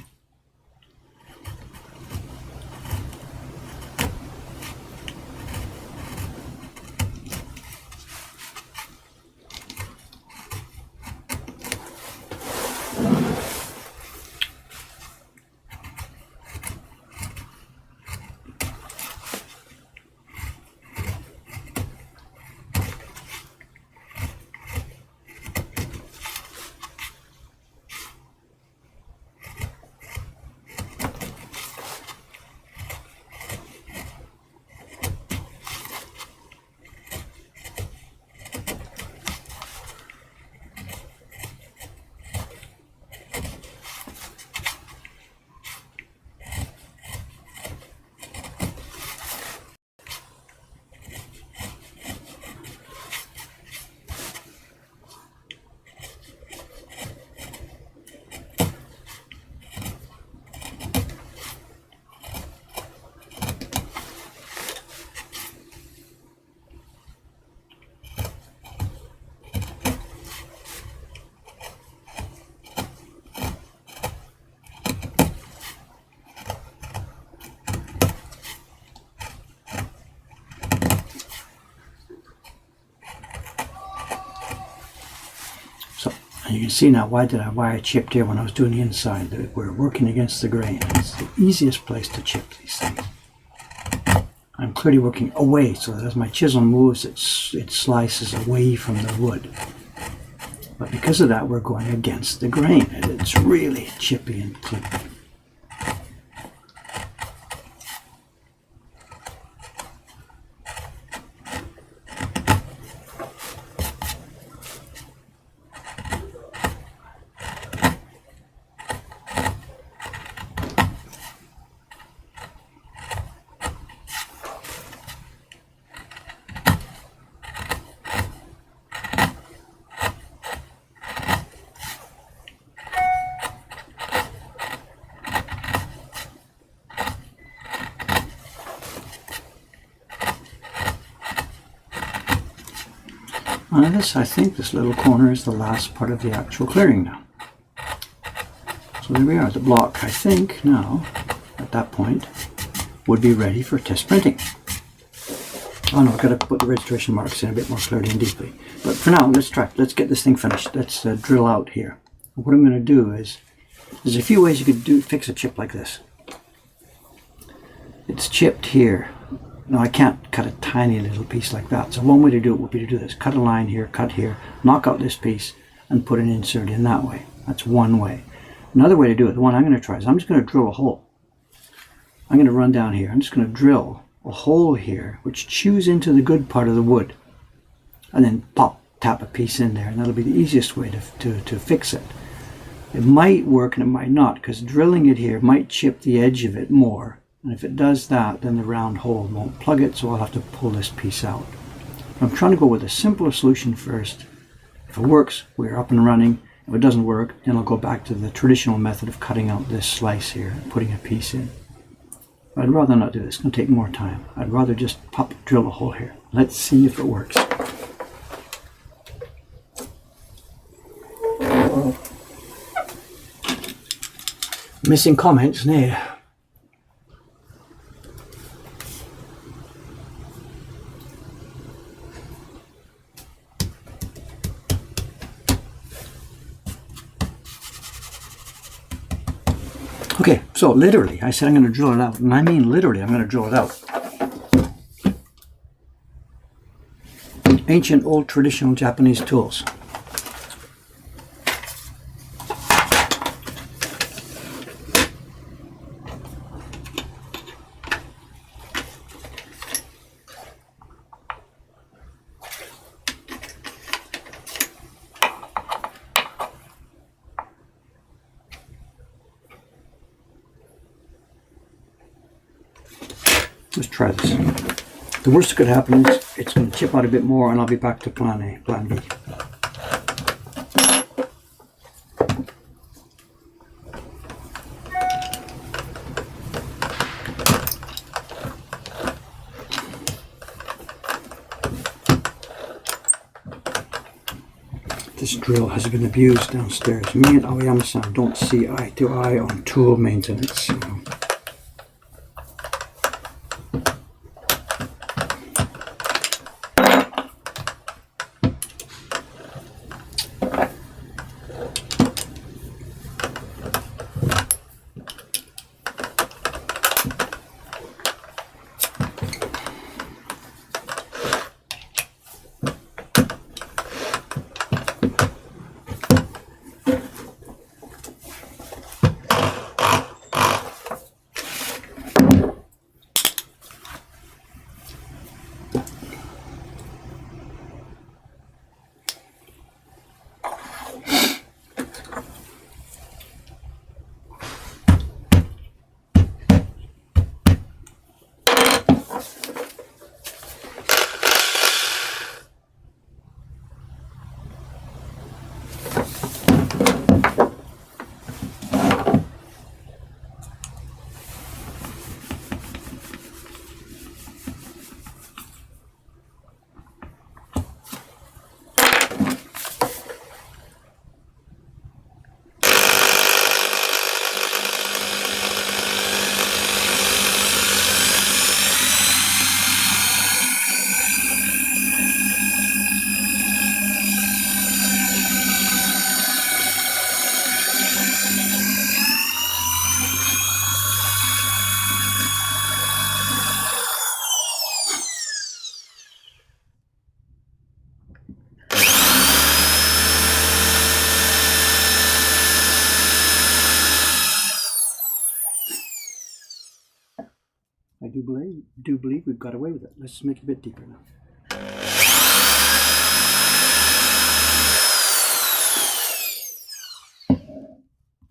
You can see now why I chipped here when I was doing the inside. We're working against the grain. It's the easiest place to chip these things. I'm clearly working away so that as my chisel moves, it slices away from the wood. But because of that, we're going against the grain, and it's really chippy and clippy. And this, I think this little corner is the last part of the actual clearing now. So there we are. The block, I think, now, at that point, would be ready for test printing. Oh no, I've got to put the registration marks in a bit more clearly and deeply. But for now, let's get this thing finished. Let's drill out here. What I'm going to do is, there's a few ways you could fix a chip like this. It's chipped here. Now I can't cut a tiny little piece like that. So one way to do it would be to do this. Cut a line here, cut here, knock out this piece, and put an insert in that way. That's one way. Another way to do it, the one I'm going to try, is I'm just going to drill a hole. I'm going to run down here. I'm just going to drill a hole here, which chews into the good part of the wood, and then tap a piece in there, and that'll be the easiest way to fix it. It might work and it might not, because drilling it here might chip the edge of it more, and if it does that, then the round hole won't plug it, so I'll have to pull this piece out. I'm trying to go with a simpler solution first. If it works, we're up and running. If it doesn't work, then I'll go back to the traditional method of cutting out this slice here and putting a piece in. I'd rather not do this. It's going to take more time. I'd rather just drill a hole here. Let's see if it works. Missing comments, nay. Okay, so literally, I said I'm going to drill it out, and I mean literally, I'm going to drill it out. Ancient, old, traditional Japanese tools. Let's try this. The worst that could happen is it's going to chip out a bit more, and I'll be back to plan A, plan B. This drill has been abused downstairs. Me and Aoyama-san don't see eye to eye on tool maintenance. You know. I do believe we've got away with it. Let's make it a bit deeper now.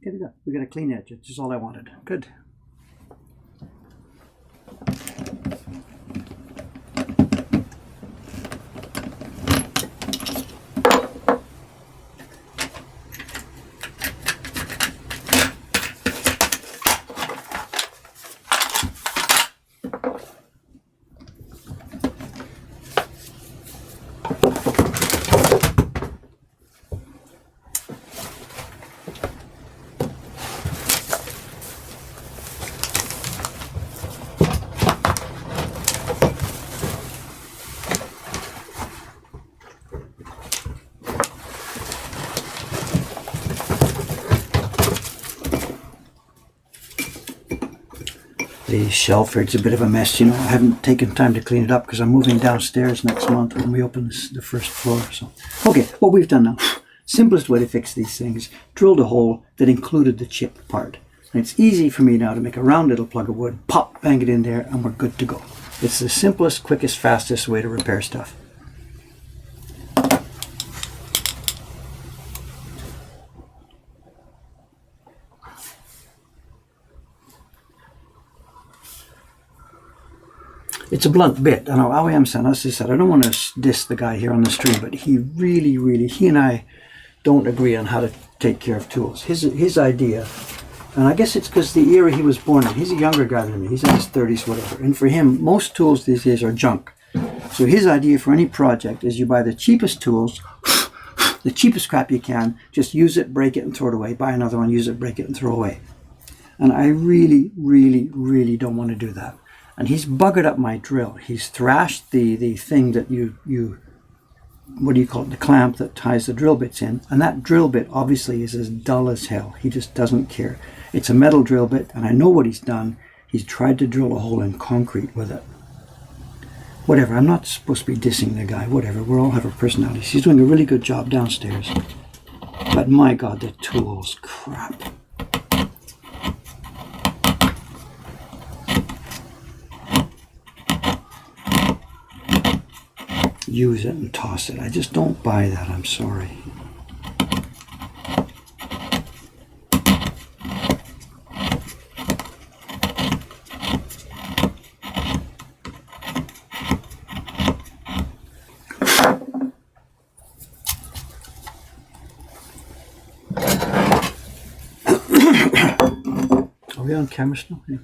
Okay, we got a clean edge. It's just all I wanted. Good. the shelf here. It's a bit of a mess, you know. I haven't taken time to clean it up because I'm moving downstairs next month when we open the first floor. So, okay, what we've done now, simplest way to fix these things, drilled a hole that included the chip part. And it's easy for me now to make a round little plug of wood, pop, bang it in there, and we're good to go. It's the simplest, quickest, fastest way to repair stuff. It's a blunt bit. I know how I am saying, as I said, I don't want to diss the guy here on the stream, but he and I don't agree on how to take care of tools. His idea, and I guess it's because the era he was born in, he's a younger guy than me, he's in his 30s, whatever, and for him, most tools these days are junk. So his idea for any project is you buy the cheapest tools, the cheapest crap you can, just use it, break it, and throw it away. Buy another one, use it, break it, and throw away. And I really don't want to do that. And he's buggered up my drill. He's thrashed the thing that you what do you call it, the clamp that ties the drill bits in. And that drill bit obviously is as dull as hell. He just doesn't care. It's a metal drill bit, and I know what he's done. He's tried to drill a hole in concrete with it. Whatever, I'm not supposed to be dissing the guy. Whatever, we all have our personalities. He's doing a really good job downstairs. But my God, the tools, crap. Use it and toss it. I just don't buy that. I'm sorry. Are we on camera still? Yeah.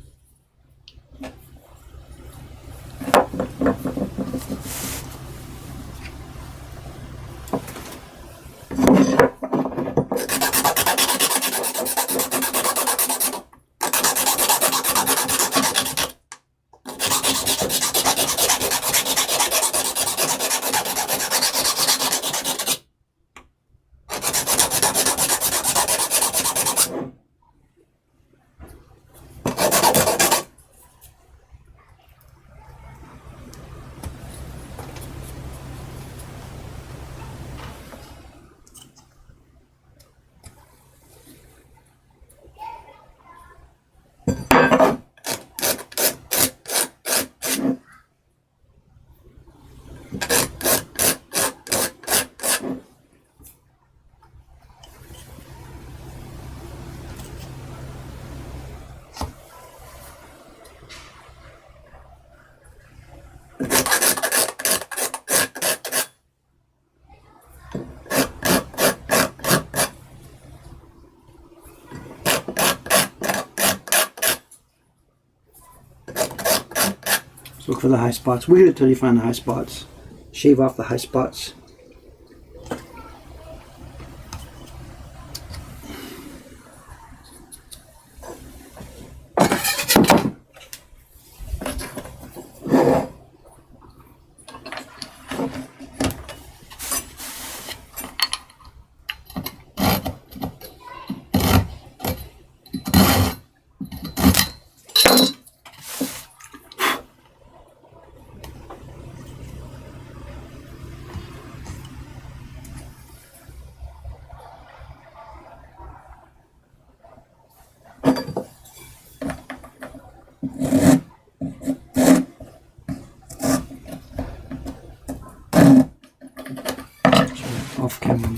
Look for the high spots. Wait until you find the high spots. Shave off the high spots. Off camera.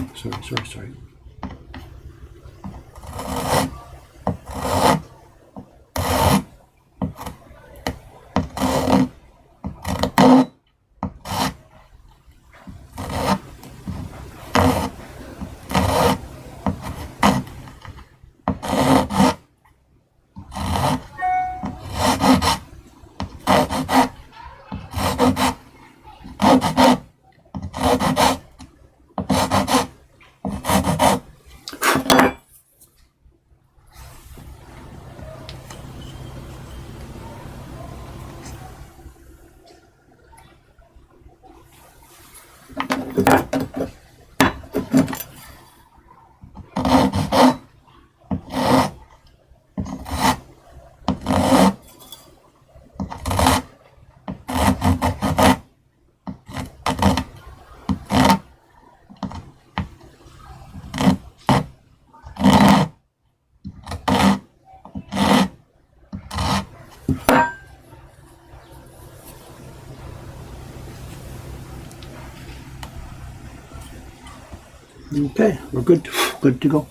Sorry. Okay, we're good to go.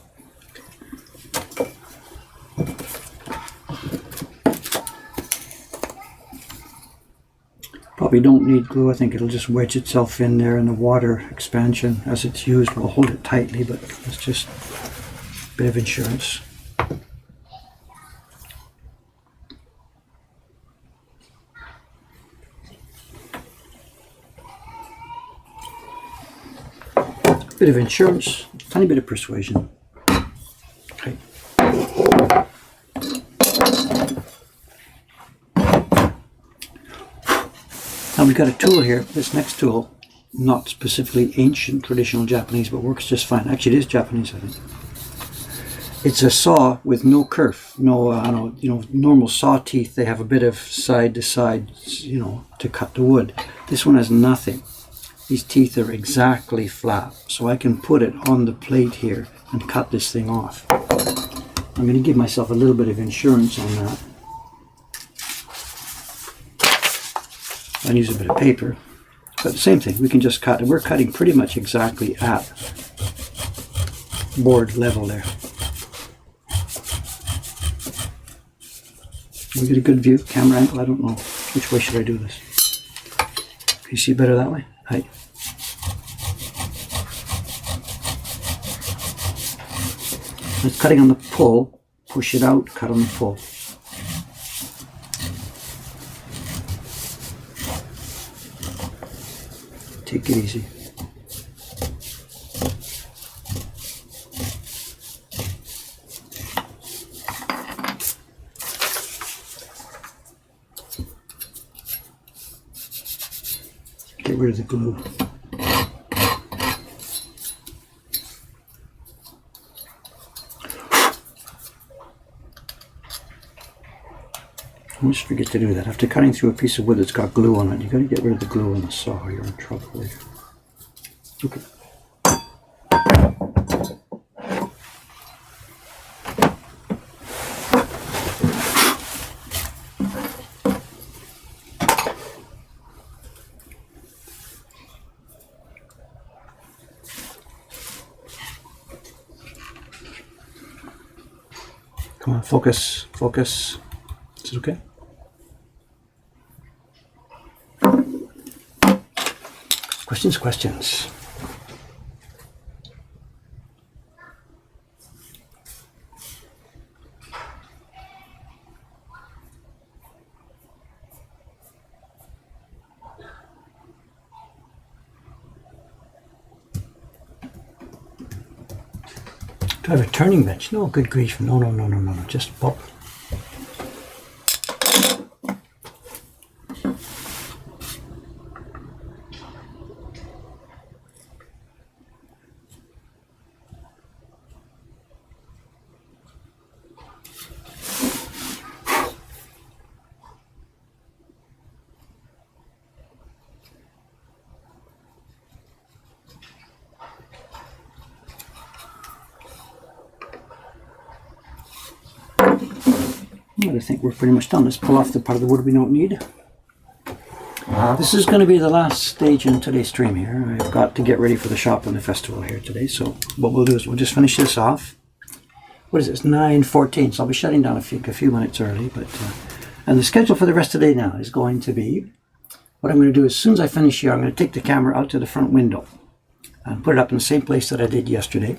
Probably don't need glue. I think it'll just wedge itself in there, and the water expansion as it's used will hold it tightly, but it's just a bit of insurance. Bit of insurance, tiny bit of persuasion. Okay. Now we've got a tool here, this next tool, not specifically ancient traditional Japanese, but works just fine. Actually, it is Japanese, I think. It's a saw with no kerf, no, normal saw teeth, they have a bit of side to side, to cut the wood. This one has nothing. These teeth are exactly flat, so I can put it on the plate here and cut this thing off. I'm going to give myself a little bit of insurance on that. I'll use a bit of paper, but the same thing, we can just cut, and we're cutting pretty much exactly at board level there. We get a good view, camera angle, I don't know. Which way should I do this? Can you see better that way? Hi. It's cutting on the pull, push it out, cut on the pull. Take it easy. Get rid of the glue. I always forget to do that. After cutting through a piece of wood that's got glue on it, you got to get rid of the glue on the saw or you're in trouble later. Okay. Come on, focus, focus. Is it okay? Questions? Do I have a turning bench? No, good grief. No. Just pop. I think we're pretty much done. Let's pull off the part of the wood we don't need. This is going to be the last stage in today's stream here. I've got to get ready for the shop and the festival here today. So what we'll do is we'll just finish this off. What is it? It's 9:14, so I'll be shutting down a few minutes early. And the schedule for the rest of the day now is going to be, what I'm going to do as soon as I finish here, I'm going to take the camera out to the front window and put it up in the same place that I did yesterday.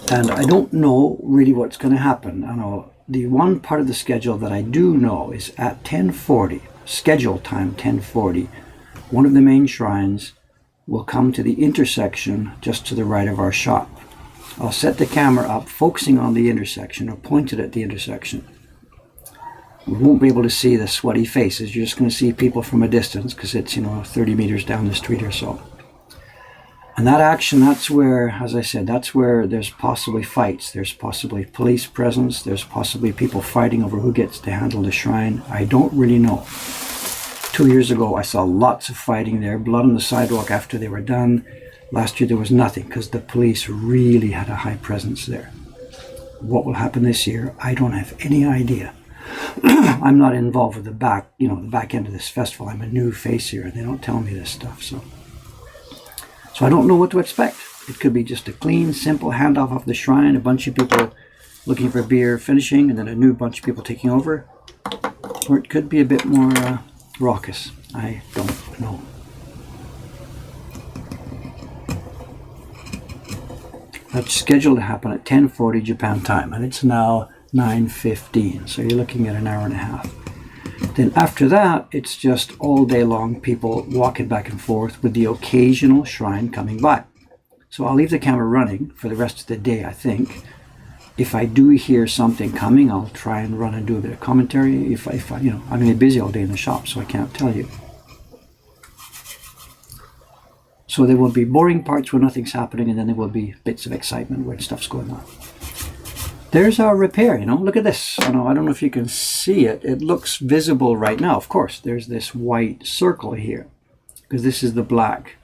And I don't know really what's going to happen. I know the one part of the schedule that I do know is at 10:40, schedule time 10:40, one of the main shrines will come to the intersection just to the right of our shop. I'll set the camera up focusing on the intersection or pointed at the intersection. We won't be able to see the sweaty faces. You're just going to see people from a distance because it's 30 meters down the street or so. And that action, that's where, as I said, that's where there's possibly fights. There's possibly police presence. There's possibly people fighting over who gets to handle the shrine. I don't really know. 2 years ago, I saw lots of fighting there, blood on the sidewalk after they were done. Last year, there was nothing because the police really had a high presence there. What will happen this year, I don't have any idea. I'm not involved with the back, the back end of this festival. I'm a new face here, and they don't tell me this stuff. So I don't know what to expect. It could be just a clean, simple handoff of the shrine, a bunch of people looking for beer finishing, and then a new bunch of people taking over. Or it could be a bit more raucous. I don't know. That's scheduled to happen at 10:40 Japan time, and it's now 9:15, so you're looking at an hour and a half. Then after that, it's just all day long people walking back and forth with the occasional shrine coming by. So I'll leave the camera running for the rest of the day, I think. If I do hear something coming, I'll try and run and do a bit of commentary. If I I'm going to be busy all day in the shop, so I can't tell you. So there will be boring parts where nothing's happening, and then there will be bits of excitement where stuff's going on. There's our repair, look at this. I don't know if you can see it. It looks visible right now. Of course, there's this white circle here, because this is the black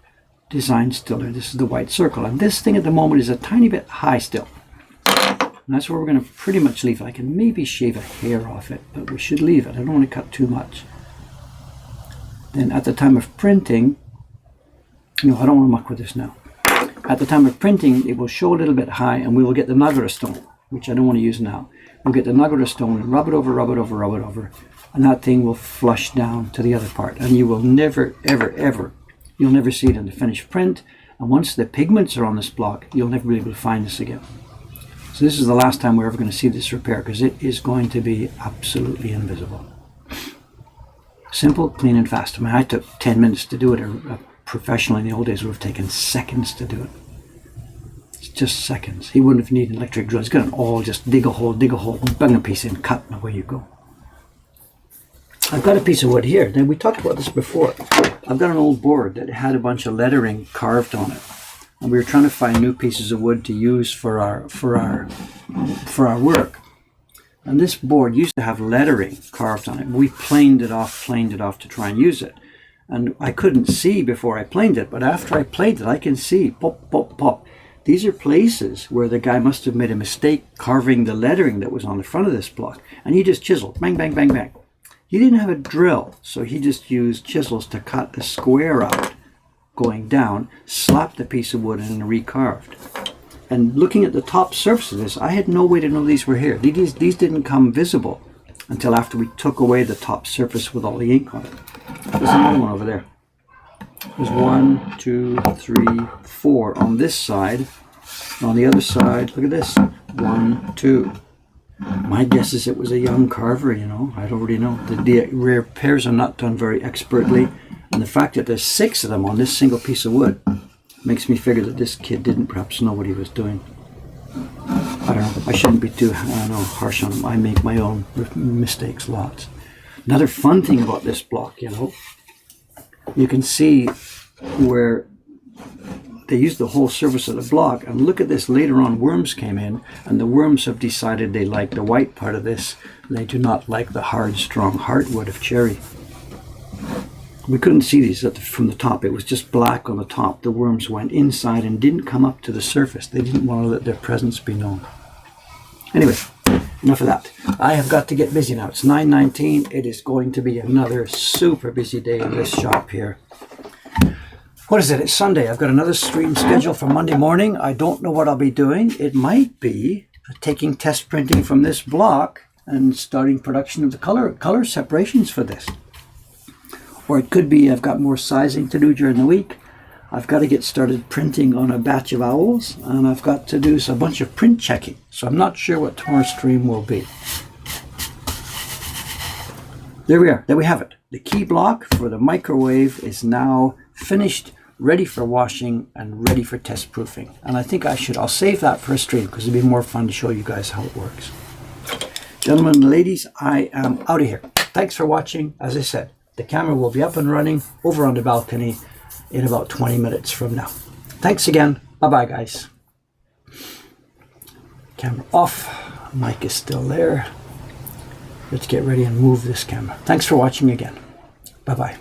design still, and this is the white circle. And this thing at the moment is a tiny bit high still. And that's where we're going to pretty much leave it. I can maybe shave a hair off it, but we should leave it. I don't want to cut too much. Then at the time of printing, I don't want to muck with this now. At the time of printing, it will show a little bit high, and we will get the Nagara stone, which I don't want to use now. We'll get the Nagara stone and rub it over, and that thing will flush down to the other part. And you will never, ever, ever, you'll never see it in the finished print. And once the pigments are on this block, you'll never be able to find this again. So this is the last time we're ever going to see this repair, because it is going to be absolutely invisible. Simple, clean, and fast. I mean, I took 10 minutes to do it. A professional in the old days would have taken seconds to do it. It's just seconds. He wouldn't have needed an electric drill. He's got an awl, just dig a hole, bung a piece in, cut, and away you go. I've got a piece of wood here. Now, we talked about this before. I've got an old board that had a bunch of lettering carved on it. And we were trying to find new pieces of wood to use for our work. And this board used to have lettering carved on it. We planed it off to try and use it. And I couldn't see before I planed it, but after I planed it, I can see pop, pop, pop. These are places where the guy must have made a mistake carving the lettering that was on the front of this block. And he just chiseled, bang, bang, bang, bang. He didn't have a drill, so he just used chisels to cut a square out going down, slapped the piece of wood and recarved. And looking at the top surface of this, I had no way to know these were here. These didn't come visible until after we took away the top surface with all the ink on it. There's another one over there. There's 1, 2, 3, 4 on this side. On the other side, look at this. 1, 2. My guess is it was a young carver, I don't really know. The repairs are not done very expertly. And the fact that there's 6 of them on this single piece of wood makes me figure that this kid didn't perhaps know what he was doing. I don't know. I shouldn't be too harsh on him. I make my own mistakes lots. Another fun thing about this block, you can see where they used the whole surface of the block, and look at this. Later on, worms came in, and the worms have decided they like the white part of this. They do not like the hard, strong heartwood of cherry. We couldn't see these from the top. It was just black on the top. The worms went inside and didn't come up to the surface. They didn't want to let their presence be known. Anyway, enough of that. I have got to get busy now. It's 9:19. It is going to be another super busy day in this shop here. What is it? It's Sunday. I've got another stream scheduled for Monday morning. I don't know what I'll be doing. It might be taking test printing from this block and starting production of the color separations for this. Or it could be I've got more sizing to do during the week. I've got to get started printing on a batch of owls, and I've got to do a bunch of print checking. So I'm not sure what tomorrow's stream will be. There we are. There we have it. The key block for the microwave is now finished, ready for washing and ready for test proofing. And I think I'll save that for a stream because it'd be more fun to show you guys how it works. Gentlemen and ladies, I am out of here. Thanks for watching. As I said, the camera will be up and running over on the balcony in about 20 minutes from now. Thanks again. Bye-bye, guys. Camera off. Mic is still there. Let's get ready and move this camera. Thanks for watching again. Bye-bye.